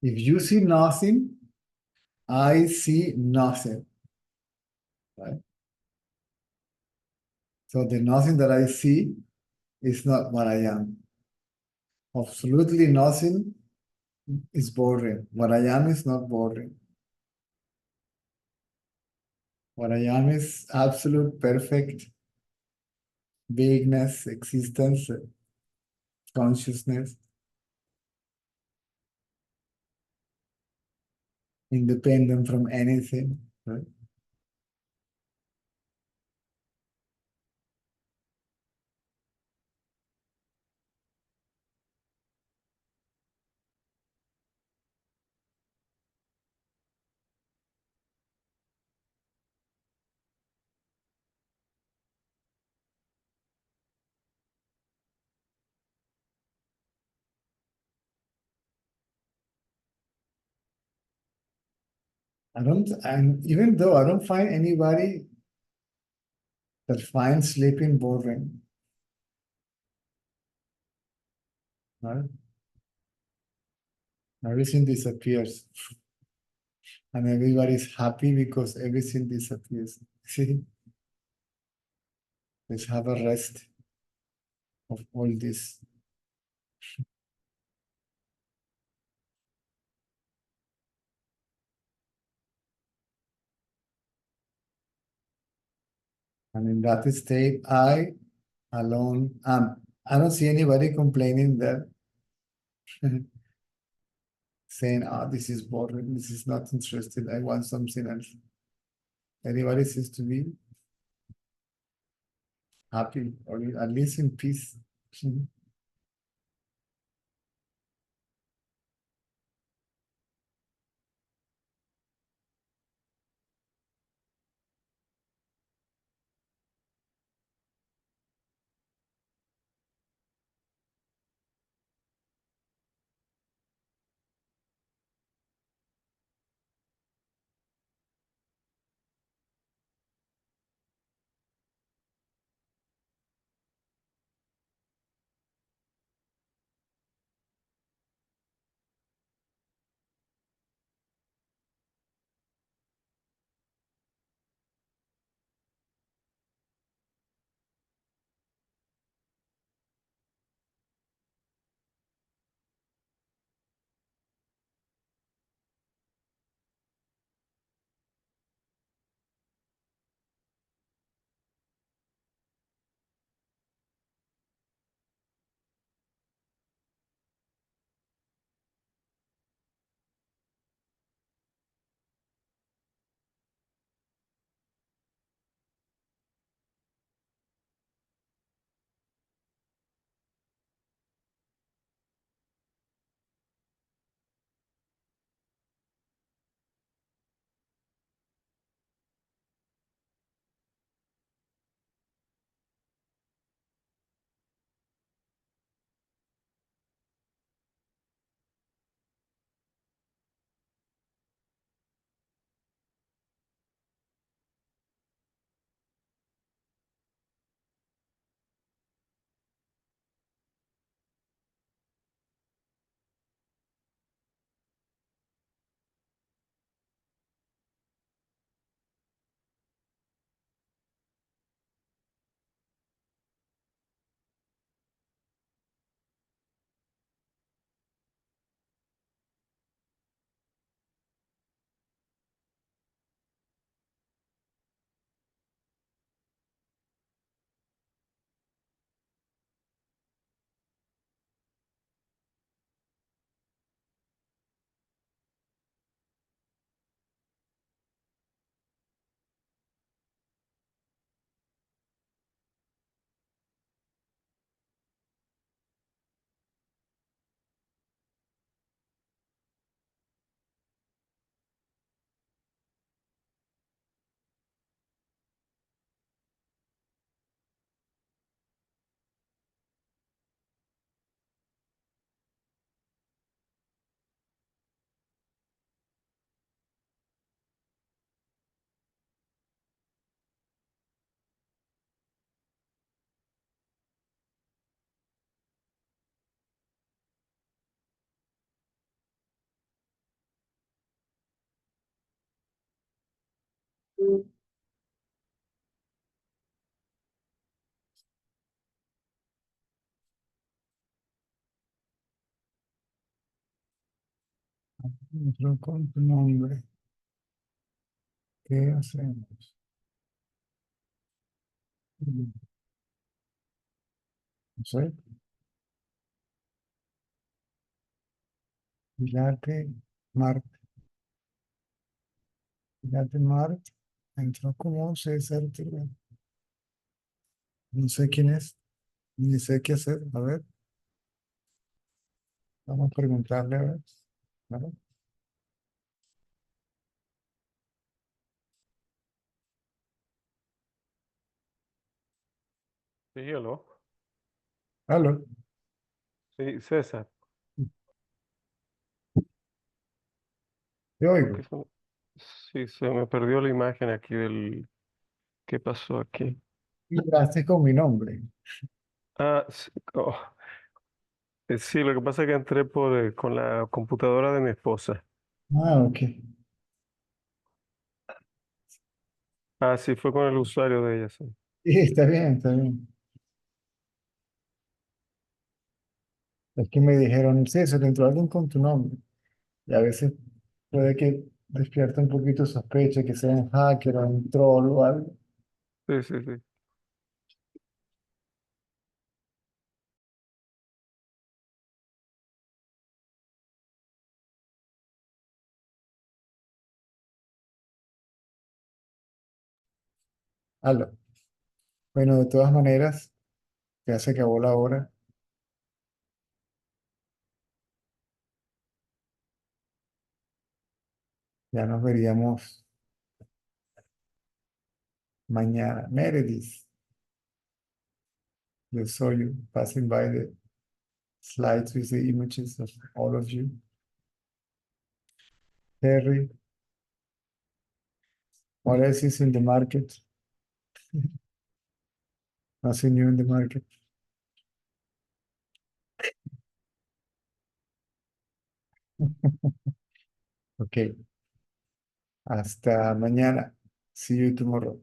If you see nothing, I see nothing, right? So the nothing that I see is not what I am. Absolutely nothing is boring. What I am is not boring. What I am is absolute, perfect bigness, existence, consciousness, independent from anything, right? And even though I don't find anybody that finds sleeping boring, right? Everything disappears. And everybody's happy because everything disappears. See, let's have a rest of all this. And in that state, I alone am. I don't see anybody complaining there, saying, this is boring, this is not interesting, I want something else. Everybody seems to be happy, or at least in peace. Entro con tu nombre. ¿Qué hacemos? No sé. Fíjate, Marte. Fíjate, Marte. Entró como Cesar-Teruel. No sé quién es, ni sé qué hacer. A ver, vamos a preguntarle a ver. ¿Vale? Sí, aló. Aló, Sí, César. te ¿Qué oigo. fue? Sí, se me perdió la imagen aquí del... ¿Qué pasó aquí? Entraste con mi nombre. Ah, sí, oh, sí, lo que pasa es que entré con la computadora de mi esposa. Ah, ok. Ah, sí, fue con el usuario de ella, sí. Sí, está bien, está bien. Es que me dijeron, sí, se te entró alguien con tu nombre. Y a veces puede que despierte un poquito sospecha que sea un hacker o un troll o algo. Sí, sí, sí. Aló. Bueno, de todas maneras, ya se acabó la hora. Ya nos veríamos mañana. Meredith, I saw you passing by the slides with the images of all of you. Terry, what else is in the market? Nothing new in the market. Ok, hasta mañana. See you tomorrow.